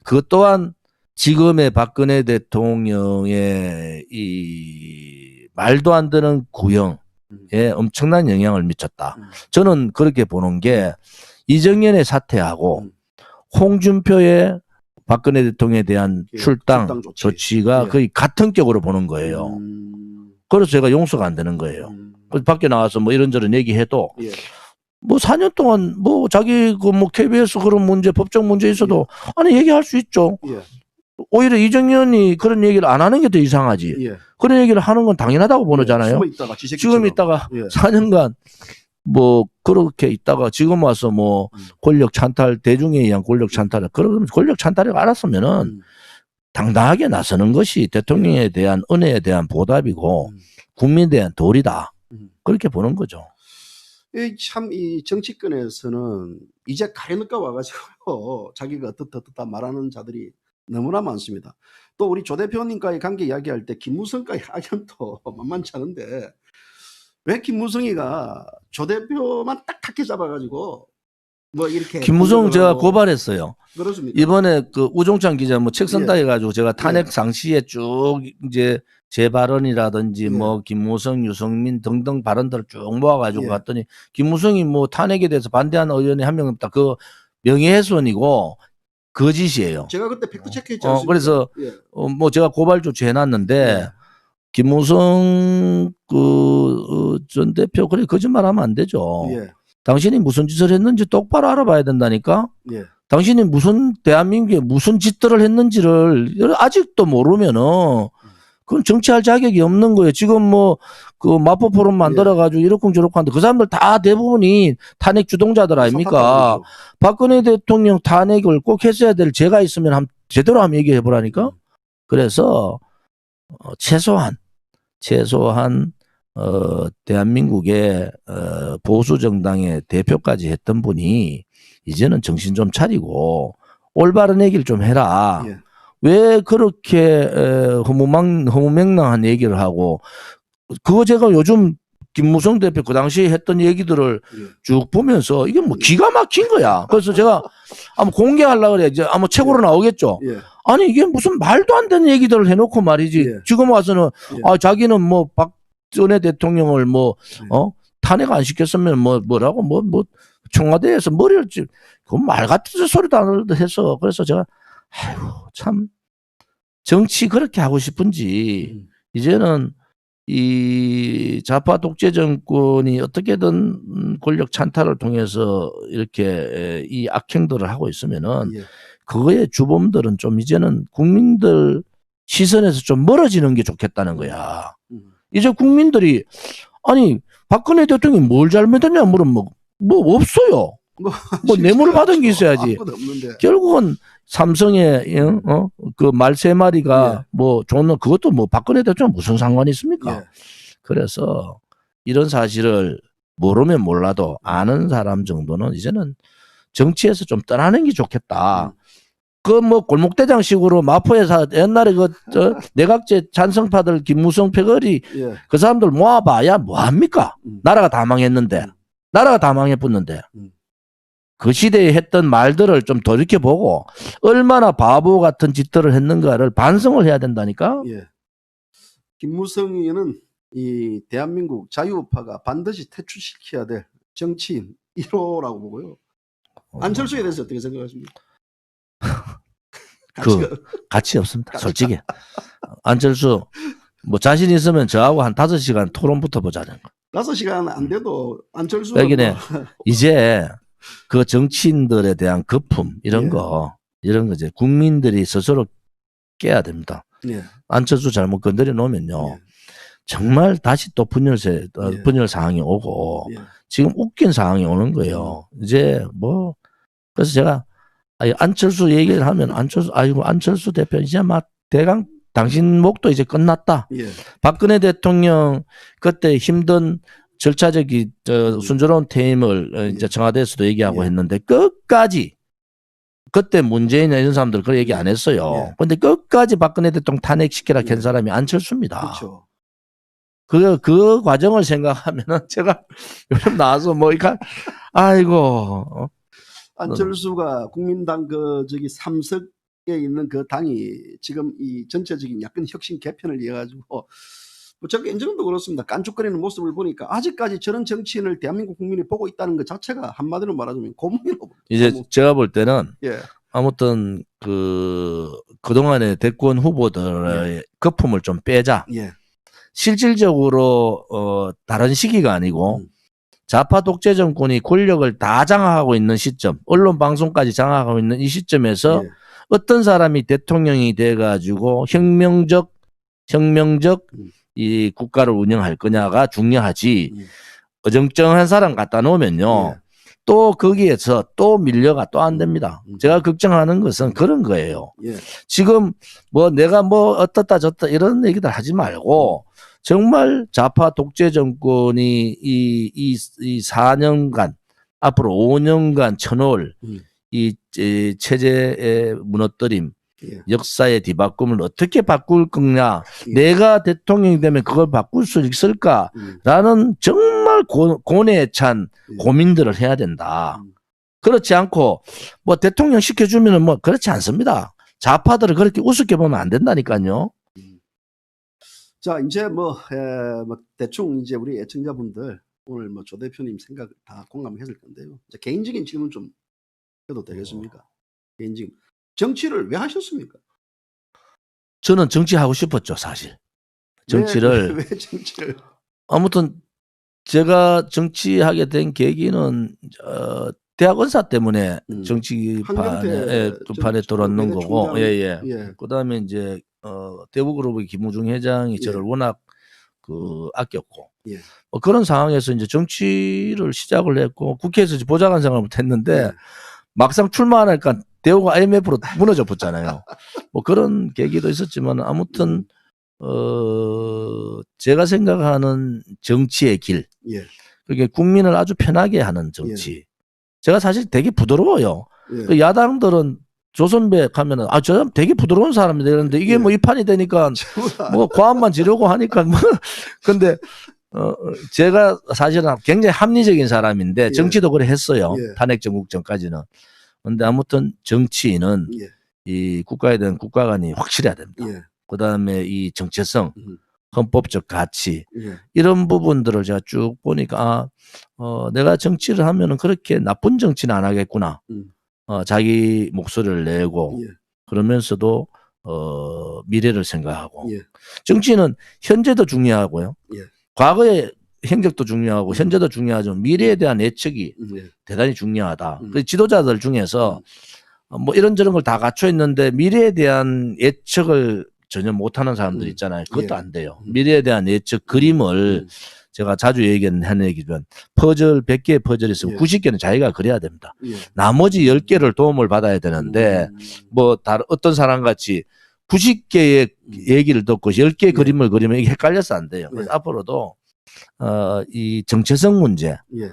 그것 또한 지금의 박근혜 대통령의 이 말도 안 되는 구형에 엄청난 영향을 미쳤다. 저는 그렇게 보는 게 이정현의 사퇴하고 홍준표의 박근혜 대통령에 대한 출당 조치가 거의 같은 격으로 보는 거예요. 그래서 제가 용서가 안 되는 거예요. 그래서 밖에 나와서 이런저런 얘기해도 4년 동안 자기 KBS 그런 문제, 법적 문제 있어도 아니 얘기할 수 있죠. 오히려 이정현이 그런 얘기를 안 하는 게 더 이상하지. 그런 얘기를 하는 건 당연하다고 보잖아요. 지금 있다가 4년간 그렇게 있다가 지금 와서 권력 찬탈, 대중에 의한 권력 찬탈, 그러면 권력 찬탈을 알았으면은 당당하게 나서는 것이 대통령에 대한 은혜에 대한 보답이고 국민에 대한 도리다. 그렇게 보는 거죠. 참 이 정치권에서는 이제 가려니까 와가지고 자기가 어떻다 말하는 자들이 너무나 많습니다. 또 우리 조 대표님과의 관계 이야기할 때 김무성과의 악연도 만만치 않은데 왜 김무성이가 조 대표만 딱 탁해 잡아가지고 이렇게 김무성 제가 고발했어요. 그렇습니다. 이번에 우종찬 기자 책 쓴다 해가지고 제가 탄핵 상시에 쭉 이제 제 발언이라든지 김무성, 유성민 등등 발언들을 쭉 모아가지고 갔더니 김무성이 탄핵에 대해서 반대하는 의원이 한 명 없다. 그 명예훼손이고 거짓이에요. 제가 그때 팩트 체크했지 않습니까? 그래서 제가 고발 조치 해놨는데 김무성 전 대표 그래 거짓말하면 안 되죠. 당신이 무슨 짓을 했는지 똑바로 알아봐야 된다니까. 당신이 대한민국에 무슨 짓들을 했는지를 아직도 모르면은 그건 정치할 자격이 없는 거예요. 지금 마포 포럼 만들어가지고 이렇쿵저렇쿵 하는데 그 사람들 다 대부분이 탄핵 주동자들 아닙니까? 박근혜 대통령 탄핵을 꼭 했어야 될 죄가 있으면 제대로 한번 얘기해 보라니까. 그래서 최소한 대한민국의 보수 정당의 대표까지 했던 분이 이제는 정신 좀 차리고 올바른 얘기를 좀 해라. 왜 그렇게 허무맹랑한 얘기를 하고 그거 제가 요즘 김무성 대표 그 당시에 했던 얘기들을 예. 쭉 보면서 이게 뭐 기가 막힌 거야. 그래서 제가 한번 공개하려고 그래. 이제 아마 책으로 나오겠죠. 예. 아니 이게 무슨 말도 안 되는 얘기들을 해놓고 말이지. 예. 지금 와서는 예. 아 자기는 뭐 박전에 대통령을 뭐 예. 탄핵 안 시켰으면 뭐라고 뭐 청와대에서 머리를 그 말 같은 소리도 안 해서 그래서 제가 아이고 참 정치 그렇게 하고 싶은지 이제는 이 좌파 독재 정권이 어떻게든 권력 찬탈을 통해서 이렇게 이 악행들을 하고 있으면은 예. 그거의 주범들은 좀 이제는 국민들 시선에서 좀 멀어지는 게 좋겠다는 거야. 이제 국민들이 아니 박근혜 대통령이 뭘 잘못했냐 물으면 뭐 없어요. 뭐 뇌물을 받은 게 있어야지. 아무것도 없는데. 결국은 삼성의 그 말 세 마리가 예. 뭐 좋은 그것도 뭐 박근혜 대통령 무슨 상관이 있습니까? 예. 그래서 이런 사실을 모르면 몰라도 아는 사람 정도는 이제는 정치에서 좀 떠나는 게 좋겠다. 그 뭐 골목대장식으로 마포에서 옛날에 내각제 찬성파들 김무성 패거리 예. 그 사람들 모아봐야 뭐합니까? 나라가 다 망했는데 나라가 다 망해붙는데 그 시대에 했던 말들을 좀 돌이켜보고 얼마나 바보 같은 짓들을 했는가를 반성을 해야 된다니까. 예. 김무성 의원은 이 대한민국 자유우파가 반드시 퇴출시켜야 될 정치인 1호라고 보고요. 안철수에 대해서 어떻게 생각하십니까? 가치 없습니다. 솔직히. 안철수 뭐 자신 있으면 저하고 한 5시간 토론부터 보자는 거. 5시간 안 돼도 안철수가 여기네. 이제 그 정치인들에 대한 거품 이런 예. 거 이제 국민들이 스스로 깨야 됩니다. 예. 안철수 잘못 건드려 놓으면요. 예. 정말 다시 또 분열 상황이 오고 예. 지금 웃긴 상황이 오는 거예요. 이제 뭐 그래서 제가 안철수 얘기를 하면 안철수 대표 이제 막 대강 당신 목도 이제 끝났다. 예. 박근혜 대통령 그때 힘든 절차적인 순조로운 퇴임을 이제 청와대에서도 얘기하고 예. 했는데 끝까지 그때 문재인이나 이런 사람들 그런 얘기 안 했어요. 예. 근데 끝까지 박근혜 대통령 탄핵시키라 예. 한 사람이 안철수입니다. 그렇죠. 그 과정을 생각하면은 제가 요즘 나와서 뭐 이까 아이고 안철수가 국민당 삼석에 있는 그 당이 지금 이 전체적인 약간 혁신 개편을 이어 가지고 뭐 제가 인정도 그렇습니다. 깐죽거리는 모습을 보니까 아직까지 저런 정치인을 대한민국 국민이 보고 있다는 것 자체가 한마디로 말하자면 고문이라고. 이제 제가 볼 때는 예. 아무튼 그동안의 대권 후보들의 거품을 좀 빼자. 예. 실질적으로 다른 시기가 아니고 좌파 독재 정권이 권력을 다 장악하고 있는 시점, 언론 방송까지 장악하고 있는 이 시점에서 예. 어떤 사람이 대통령이 돼가지고 혁명적 이 국가를 운영할 거냐가 중요하지. 어정쩡한 사람 갖다 놓으면요. 예. 또 거기에서 또 밀려가 또 안 됩니다. 제가 걱정하는 것은 그런 거예요. 예. 지금 뭐 내가 뭐 어떻다 저렇다 이런 얘기들 하지 말고 정말 좌파 독재 정권이 이 4년간 앞으로 5년간 쳐놓을 이 체제의 무너뜨림, 예. 역사의 뒤바꿈을 어떻게 바꿀 거냐, 예. 내가 대통령이 되면 그걸 바꿀 수 있을까라는 정말 고뇌에 찬 고민들을 해야 된다. 그렇지 않고 뭐 대통령 시켜주면은 뭐 그렇지 않습니다. 좌파들을 그렇게 우습게 보면 안 된다니까요. 자, 이제 뭐 대충 이제 우리 애청자분들 오늘 뭐 조 대표님 생각 다 공감했을 건데요. 이제 개인적인 질문 좀 해도 되겠습니까? 개인적인 정치를 왜 하셨습니까? 저는 정치하고 싶었죠, 사실. 정치를. 왜 정치를? 아무튼 제가 정치하게 된 계기는 대학 원사 때문에 정치판에 들어왔는 거고, 예. 그다음에 이제 대구그룹의 김우중 회장이 저를 워낙 아꼈고, 예. 그런 상황에서 이제 정치를 시작을 했고 국회에서 이제 보좌관 생활을 했는데 막상 출마하니까 대우가 IMF로 무너져 붙잖아요. 뭐 그런 계기도 있었지만 아무튼 제가 생각하는 정치의 길, 예. 그게 국민을 아주 편하게 하는 정치. 제가 사실 되게 부드러워요. 예. 야당들은 조선배 가면은 저 사람 되게 부드러운 사람이 되는데 이게 뭐 이 판이 되니까 뭐 과함만 지르고 하니까 뭐 근데 제가 사실은 굉장히 합리적인 사람인데 예. 정치도 그래 했어요. 예. 탄핵 정국 전까지는. 근데 아무튼 정치인은 예. 이 국가에 대한 국가관이 확실해야 됩니다. 예. 그다음에 이 정체성, 헌법적 가치 예. 이런 부분들을 제가 쭉 보니까 내가 정치를 하면은 그렇게 나쁜 정치는 안 하겠구나. 자기 목소리를 내고 예. 그러면서도 미래를 생각하고 예. 정치는 현재도 중요하고요. 예. 과거의 행적도 중요하고 현재도 중요하지만 미래에 대한 예측이 예. 대단히 중요하다. 그 지도자들 중에서 뭐 이런저런 걸 다 갖춰 있는데 미래에 대한 예측을 전혀 못하는 사람들 있잖아요. 그것도 예. 안 돼요. 미래에 대한 예측 그림을 제가 자주 얘기하는 얘기지만 퍼즐 100개의 퍼즐이 있으면 예. 90개는 자기가 그려야 됩니다. 예. 나머지 10개를 도움을 받아야 되는데 뭐 다른 어떤 사람 같이 90개의 얘기를 듣고 10개의 예. 그림을 그리면 이게 헷갈려서 안 돼요. 그래서 예. 앞으로도 이 정체성 문제, 예.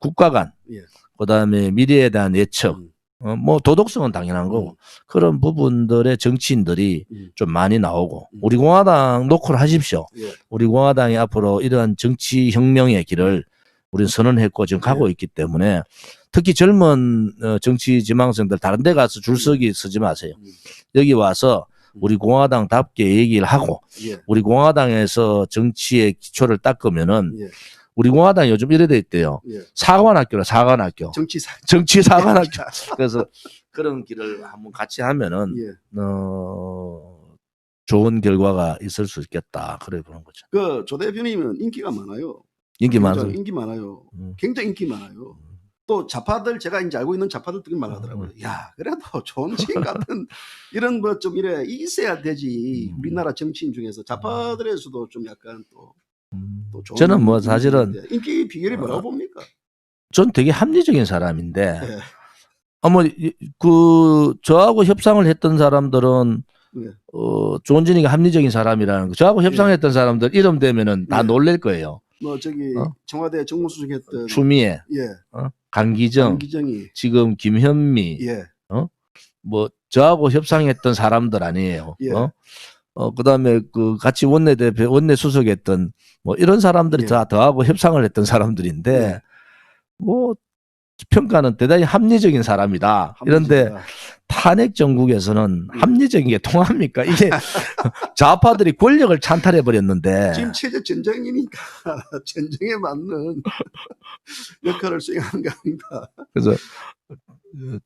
국가관, 예. 그다음에 미래에 대한 예측, 뭐 도덕성은 당연한 거고 그런 부분들의 정치인들이 좀 많이 나오고 우리 공화당 노크를 하십시오. 예. 우리 공화당이 앞으로 이러한 정치 혁명의 길을 우리는 선언했고 지금 가고 있기 때문에 특히 젊은 정치 지망생들 다른 데 가서 줄서기 서지 마세요. 여기 와서 우리 공화당답게 얘기를 하고 예. 우리 공화당에서 정치의 기초를 닦으면은 예. 우리 공화당이 요즘 이래 돼 있대요. 예. 사관학교라 사관학교. 정치사. 정치 사관학교. 그래서 그런 길을 한번 같이 하면은 예. 좋은 결과가 있을 수 있겠다. 그래 보는 거죠. 그 조 대표님은 인기가 많아요. 인기 많아서. 굉장히 인기 많아요. 굉장히 인기 많아요. 또 좌파들 제가 이제 알고 있는 좌파들끼리 말하더라고요. 야, 그래도 존칭 같은 이런 뭐 좀 이래 있어야 되지. 우리나라 정치인 중에서 좌파들에서도 좀 약간 또 좋은 저는 뭐 사실은 인기 비결이 뭐라고 봅니까? 전 되게 합리적인 사람인데 예. 그 저하고 협상을 했던 사람들은 예. 조원진이가 합리적인 사람이라는 거. 저하고 협상했던 사람들 이름 되면은 다 예. 놀랄 거예요. 뭐 저기 청와대 정무수석했던 추미애, 예. 강기정, 기정이 지금 김현미, 예. 뭐 저하고 협상했던 사람들 아니에요. 예. 그다음에 그 같이 원내대표, 원내수석했던 뭐 이런 사람들이 예. 다 더하고 협상을 했던 사람들인데 예. 뭐 평가는 대단히 합리적인 사람이다. 이런데 합리적이다. 탄핵 정국에서는 합리적인 게 통합니까? 이게 좌파들이 권력을 찬탈해 버렸는데 지금 체제 전쟁이니까 전쟁에 맞는 역할을 수행하는 거 아닌가. 그래서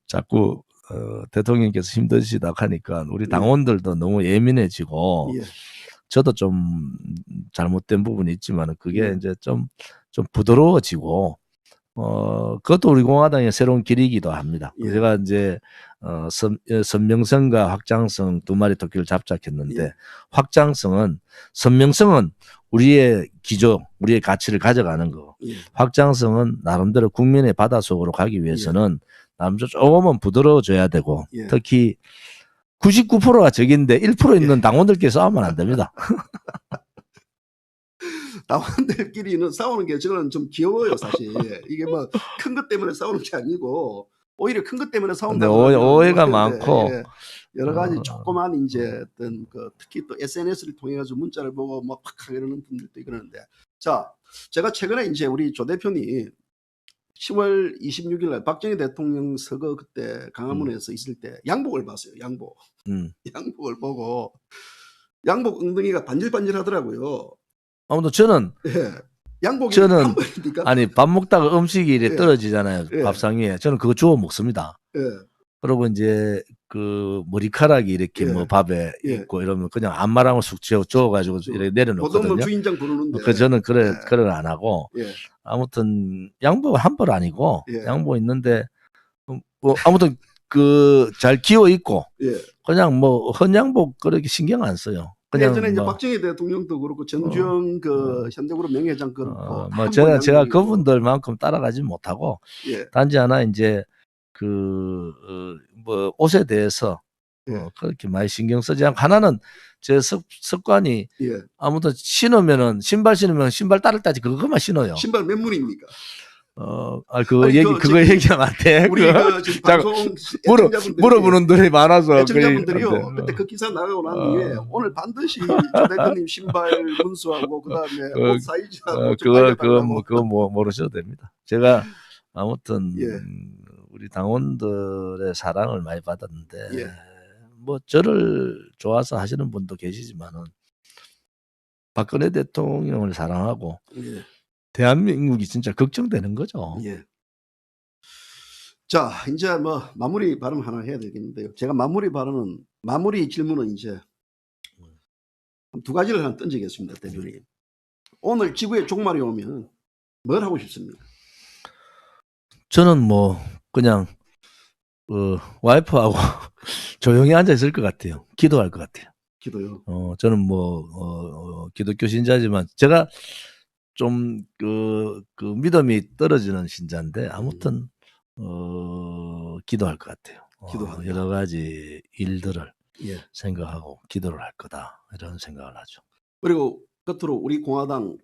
자꾸 대통령께서 힘드시다 하니까 우리 당원들도 너무 예민해지고 예. 저도 좀 잘못된 부분이 있지만 그게 예. 이제 좀 부드러워지고 그것도 우리 공화당의 새로운 길이기도 합니다. 예. 제가 이제 선명성과 확장성 두 마리 토끼를 잡작했는데 예. 선명성은 우리의 기조, 우리의 가치를 가져가는 거. 예. 확장성은 나름대로 국민의 바닷속으로 가기 위해서는 나름대로 조금은 부드러워져야 되고 예. 특히 99%가 적인데 1% 있는 당원들끼리 싸우면 안 됩니다. 당원들끼리는 싸우는 게 저는 좀 귀여워요, 사실. 이게 뭐 큰 것 때문에 싸우는 게 아니고 오히려 큰 것 때문에 싸운다. 오해가 많고 여러 가지 조그만 이제 어떤 그 특히 또 SNS를 통해 가지고 문자를 보고 막 팍 이러는 분들도 그러는데 자, 제가 최근에 이제 우리 조 대표님 10월 26일 날 박정희 대통령 서거 그때 강화문에서 있을 때 양복을 봤어요. 양복. 양복을 보고 양복 엉덩이가 반질반질하더라고요. 아무튼 저는 양복이 저는 한벌입니까? 아니 밥 먹다가 음식이 이래 예. 떨어지잖아요. 예. 밥상 위에. 저는 그거 주워 먹습니다. 예. 그리고 이제 그 머리카락이 이렇게 예. 뭐 밥에 예. 있고 이러면 그냥 앞마랑을 쑥 저어가지고 이렇게 보통 내려놓거든요. 뭐 주인장 부르는데. 그 저는 그래 예. 그런 안 하고 예. 아무튼 양복은 한 벌 아니고 예. 양복 있는데 뭐 아무튼 그 잘 기어 있고 예. 그냥 뭐 헌양복 그렇게 신경 안 써요. 그냥 예전에 이제 뭐, 박정희 대통령도 그렇고 전주영 그 현대그룹 명예회장 그렇고 뭐 한 제가 번 양복이고. 그분들만큼 따라가지 못하고 예. 단지 하나 이제 뭐 옷에 대해서 예. 그렇게 많이 신경 쓰지 않고 하나는 제 습관이 예. 아무튼 신으면은 신발 신으면 신발 따를 때까지 그것만 신어요. 신발 몇 문입니까? 그거 아니, 얘기 그 그거 얘기하면 안 돼. 우리 그 지금 자꾸 방송 물어보는 분들이 많아서 애청자분들이요. 그래, 안 돼. 그때 그 기사 나가고 난 뒤에 오늘 반드시 조 대표님 신발 문수하고 그다음에 옷 사이즈하고 좀 알려달라고. 그거 모르셔도 됩니다. 제가 아무튼 예. 우리 당원들의 사랑을 많이 받았는데 예. 뭐 저를 좋아서 하시는 분도 계시지만은 박근혜 대통령을 사랑하고 예. 대한민국이 진짜 걱정되는 거죠. 예. 자, 이제 뭐 마무리 발언 하나 해야 되겠는데요. 제가 마무리 질문은 이제 두 가지를 하나 던지겠습니다, 대표님. 오늘 지구에 종말이 오면 뭘 하고 싶습니까? 저는 뭐 그냥 와이프하고 조용히 앉아 있을 것 같아요. 기도할 것 같아요. 기도요. 저는 뭐 기독교 신자지만 제가 좀 그 믿음이 떨어지는 신자인데 아무튼 기도할 것 같아요. 기도한다. 여러 가지 일들을 예. 생각하고 기도를 할 거다 이런 생각을 하죠. 그리고 끝으로 우리 공화당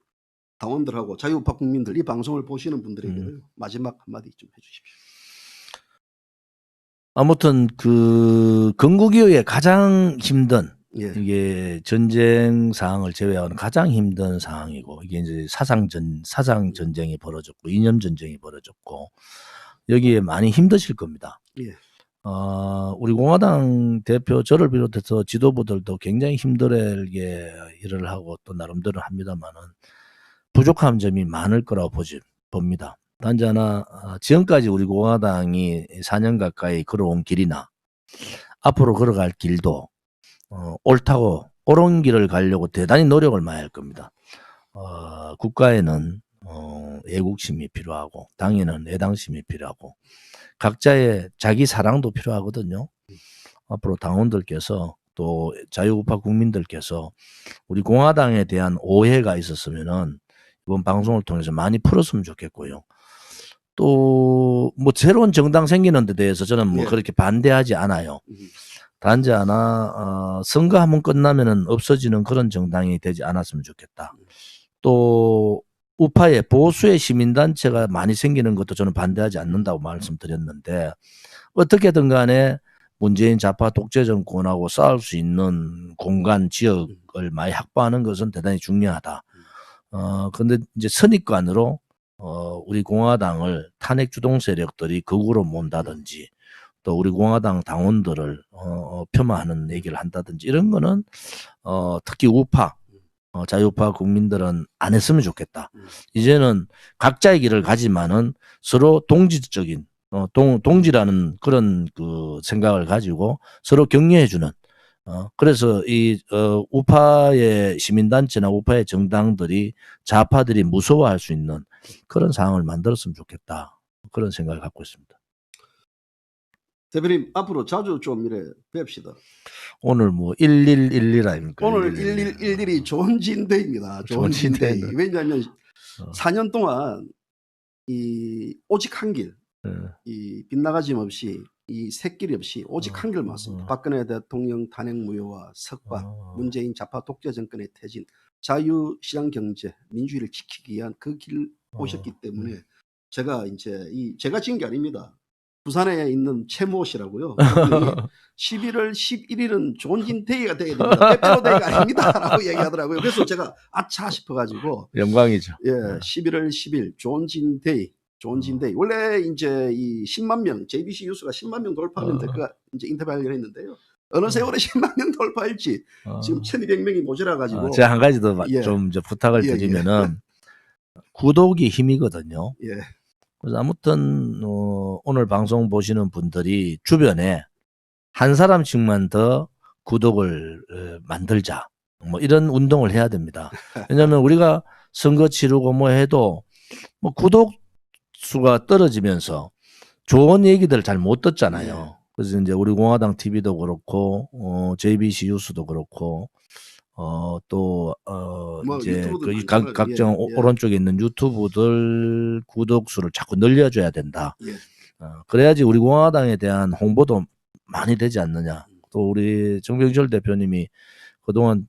당원들하고 자유우파 국민들 이 방송을 보시는 분들에게 마지막 한마디 좀 해주십시오. 아무튼 그 건국 이후에 가장 힘든 예. 이게 전쟁 상황을 제외하고는 가장 힘든 상황이고 이게 이제 사상 전쟁이 벌어졌고 이념 전쟁이 벌어졌고 여기에 많이 힘드실 겁니다. 예. 우리 공화당 대표 저를 비롯해서 지도부들도 굉장히 힘들게 일을 하고 또 나름대로 합니다만은 부족한 점이 많을 거라고 봅니다. 단지 하나 지금까지 우리 공화당이 4년 가까이 걸어온 길이나 앞으로 걸어갈 길도 옳다고 옳은 길을 가려고 대단히 노력을 많이 할 겁니다. 국가에는 애국심이 필요하고 당에는 애당심이 필요하고 각자의 자기 사랑도 필요하거든요. 앞으로 당원들께서 또 자유우파 국민들께서 우리 공화당에 대한 오해가 있었으면은 이번 방송을 통해서 많이 풀었으면 좋겠고요. 또 뭐 새로운 정당 생기는 데 대해서 저는 뭐 예. 그렇게 반대하지 않아요. 단지 하나 선거 한번 끝나면은 없어지는 그런 정당이 되지 않았으면 좋겠다. 또 우파의 보수의 시민단체가 많이 생기는 것도 저는 반대하지 않는다고 말씀드렸는데 어떻게든 간에 문재인 좌파 독재 정권하고 싸울 수 있는 공간 지역을 많이 확보하는 것은 대단히 중요하다. 근데 이제 선입관으로 우리 공화당을 탄핵 주동 세력들이 극우로 몬다든지 또 우리 공화당 당원들을 폄하하는 얘기를 한다든지 이런 거는 특히 우파 자유파 국민들은 안 했으면 좋겠다. 이제는 각자의 길을 가지만은 서로 동지적인 동지라는 그런 그 생각을 가지고 서로 격려해주는 그래서 이 우파의 시민단체나 우파의 정당들이 좌파들이 무서워할 수 있는 그런 상황을 만들었으면 좋겠다. 그런 생각을 갖고 있습니다. 대표님 앞으로 자주 좀 이래 뵙시다. 오늘 뭐 1111 아닙니까? 오늘 1111이 존진데이입니다. 존진데이. 왜냐하면 4년 동안 이 오직 한 길, 이 빗나가짐 없이 이 새길 없이 오직 한 길 맞습니다. 박근혜 대통령 탄핵 무효와 석방, 문재인 좌파 독재 정권의 퇴진, 자유시장 경제, 민주주의를 지키기 위한 그 길 오셨기 때문에 제가 이제 제가 지은 게 아닙니다. 부산에 있는 최모 씨라고요. 11월 11일은 존진데이가 되어야 됩니다. 빼빼로데이가 아닙니다라고 얘기하더라고요. 그래서 제가 아차 싶어가지고 영광이죠. 예, 11월 10일 존진데이. 원래 이제 이 10만 명 JBC 뉴스가 10만 명 돌파하면 될까 이제 인터뷰하려고 했는데요. 어느 세월에 10만 명 돌파할지 지금 1,200명이 모자라 가지고 제가 한 가지 더 예. 좀 이제 부탁을 예, 드리면은 구독이 힘이거든요. 예. 그래서 아무튼 오늘 방송 보시는 분들이 주변에 한 사람씩만 더 구독을 만들자. 뭐 이런 운동을 해야 됩니다. 왜냐하면 우리가 선거 치르고 뭐 해도 뭐 구독 수가 떨어지면서 좋은 얘기들 잘 못 듣잖아요. 그래서 이제 우리 공화당 TV도 그렇고 JBC 뉴스도 그렇고 또 뭐 이제 유튜브도 그 많지만, 각종 예, 예. 오른쪽에 있는 유튜브들 구독 수를 자꾸 늘려줘야 된다. 예. 그래야지 우리 공화당에 대한 홍보도 많이 되지 않느냐. 또 우리 정병철 대표님이 그동안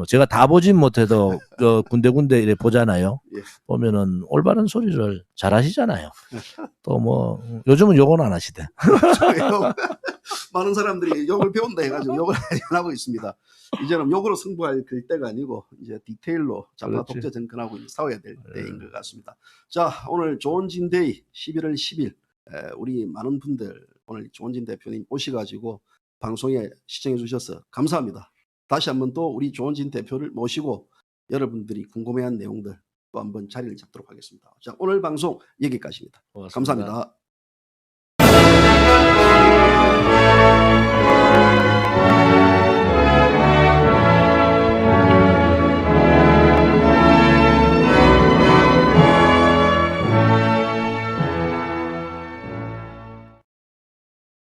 제가 다 보진 못해도 그 군데군데 이래 보잖아요. 예. 보면은 올바른 소리를 잘 하시잖아요. 또 뭐 요즘은 욕은 안 하시대. 욕, 많은 사람들이 욕을 배운다 해가지고 욕을 안 하고 있습니다. 이제는 욕으로 승부할 그 때가 아니고 이제 디테일로 좌파 그렇지. 독재 정권하고 싸워야 될 때인 것 같습니다. 자, 오늘 조원진데이 11월 10일 우리 많은 분들 오늘 조원진 대표님 오셔가지고 방송에 시청해 주셔서 감사합니다. 다시 한번 또 우리 조원진 대표를 모시고 여러분들이 궁금해한 내용들 또 한번 자리를 잡도록 하겠습니다. 자, 오늘 방송 여기까지입니다. 고맙습니다. 감사합니다.